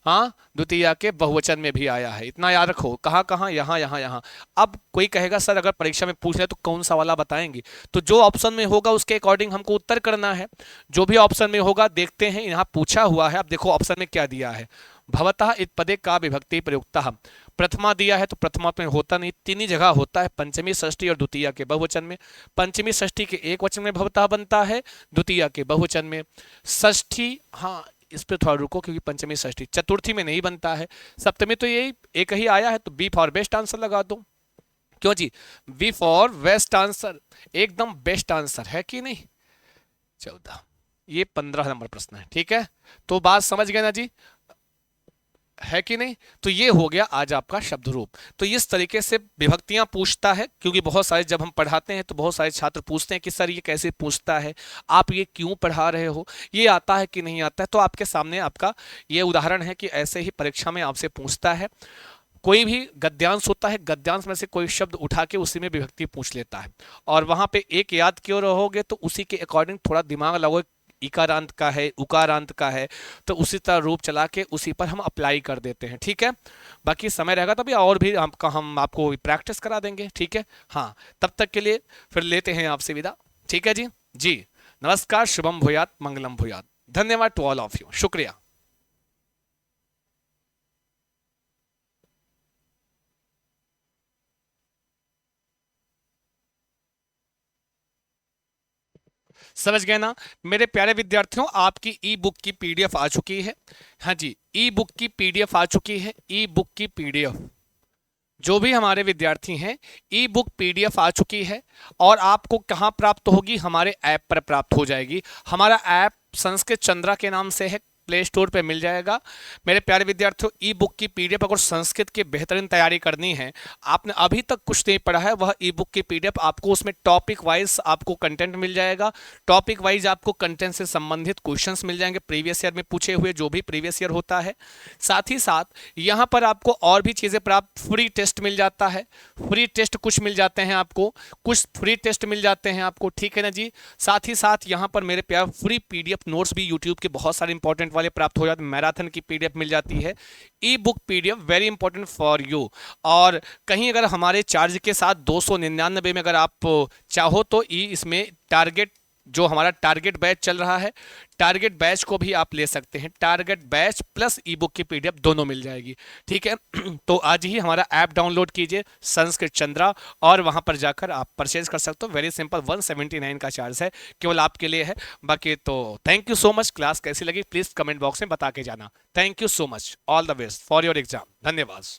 हाँ द्वितीया के बहुवचन में भी आया है। इतना याद रखो, कहाँ कहाँ, यहाँ यहाँ यहाँ। अब कोई कहेगा सर अगर परीक्षा में पूछ ले तो कौन सा वाला बताएंगे, तो जो ऑप्शन में होगा उसके अकॉर्डिंग हमको उत्तर करना है, जो भी ऑप्शन में होगा देखते हैं, यहाँ पूछा हुआ है। अब देखो ऑप्शन में क्या दिया है, भवतः इत्पदे का विभक्ति प्रयुक्तः, प्रथमा दिया है तो प्रथमा में होता नहीं, 3 ही जगह होता है, पंचमी षष्ठी और द्वितीया के बहुवचन में। पंचमी षष्ठी के एक वचन में भवतः बनता है, द्वितीया के बहुवचन में। षष्ठी, हाँ इस पे थोड़ा रुको क्योंकि पंचमी षष्ठी, चतुर्थी में नहीं बनता है, सप्तमी तो यही एक ही आया है, तो बी फॉर बेस्ट आंसर लगा दो। क्यों जी, बी फॉर बेस्ट आंसर, एकदम बेस्ट आंसर है कि नहीं। 14, ये 15 नंबर प्रश्न है। ठीक है, तो बात समझ गए ना जी, है कि नहीं। तो ये हो गया आज आपका शब्द रूप। तो इस तरीके से विभक्तियां पूछता है, क्योंकि बहुत सारे जब हम पढ़ाते हैं तो बहुत सारे छात्र पूछते हैं कि सर ये कैसे पूछता है, आप ये क्यों पढ़ा रहे हो, ये आता है कि नहीं आता है। तो आपके सामने आपका ये उदाहरण है कि ऐसे ही परीक्षा में आपसे पूछता है। कोई भी गद्यांश होता है, गद्यांश में से कोई शब्द उठा के उसी में विभक्ति पूछ लेता है, और वहां पे एक याद क्यों रहोगे तो उसी के अकॉर्डिंग थोड़ा दिमाग लगाओ, इकारांत का है, उकारांत का है, तो उसी तरह रूप चला के उसी पर हम अप्लाई कर देते हैं। ठीक है, बाकी समय रहेगा तभी और भी हम आपको प्रैक्टिस करा देंगे। ठीक है, हाँ तब तक के लिए फिर लेते हैं आपसे विदा। ठीक है जी, जी नमस्कार, शुभम भूयात, मंगलम भूयात, धन्यवाद टू ऑल ऑफ यू, शुक्रिया। समझ गए ना मेरे प्यारे विद्यार्थियों, आपकी ई बुक की पीडीएफ आ चुकी है। हाँ जी, ई बुक की पीडीएफ आ चुकी है, ई बुक की पीडीएफ, जो भी हमारे विद्यार्थी हैं ई बुक पीडीएफ आ चुकी है। और आपको कहाँ प्राप्त होगी, हमारे ऐप पर प्राप्त हो जाएगी। हमारा ऐप संस्कृत चंद्रा के नाम से है, प्ले स्टोर पे मिल जाएगा। मेरे प्यारे विद्यार्थियों, ई बुक की पीडीएफ अगर संस्कृत की बेहतरीन तैयारी करनी है, आपने अभी तक कुछ नहीं पढ़ा है, वह ई बुक की पीडीएफ आपको उसमें टॉपिक वाइज आपको कंटेंट मिल जाएगा। टॉपिक वाइज आपको कंटेंट से संबंधित क्वेश्चंस मिल जाएंगे, प्रीवियस ईयर में पूछे हुए जो भी प्रीवियस ईयर होता है। साथ ही साथ यहाँ पर आपको और भी चीज़ें प्राप्त, फ्री टेस्ट मिल जाता है, फ्री टेस्ट कुछ मिल जाते हैं आपको, कुछ फ्री टेस्ट मिल जाते हैं आपको, ठीक है ना जी। साथ ही साथ यहाँ पर मेरे प्यार फ्री पीडीएफ नोट्स भी यूट्यूब के बहुत सारे इंपॉर्टेंट वाले प्राप्त हो जाते हैं। मैराथन की पीडीएफ मिल जाती है, ई book PDF very important for you. और कहीं अगर हमारे चार्ज के साथ 299 में अगर आप चाहो तो इसमें टारगेट, जो हमारा टारगेट बैच चल रहा है, टारगेट बैच को भी आप ले सकते हैं। टारगेट बैच प्लस ई बुक की पीडीएफ दोनों मिल जाएगी, ठीक है। तो आज ही हमारा ऐप डाउनलोड कीजिए संस्कृत चंद्रा, और वहां पर जाकर आप परचेज कर सकते हो। वेरी सिंपल, 179 का चार्ज है, केवल आपके लिए है। बाकी तो thank you so much. Class कैसी लगी प्लीज कमेंट बॉक्स में बता के जाना। Thank you so much, all the best for your exam. धन्यवाद।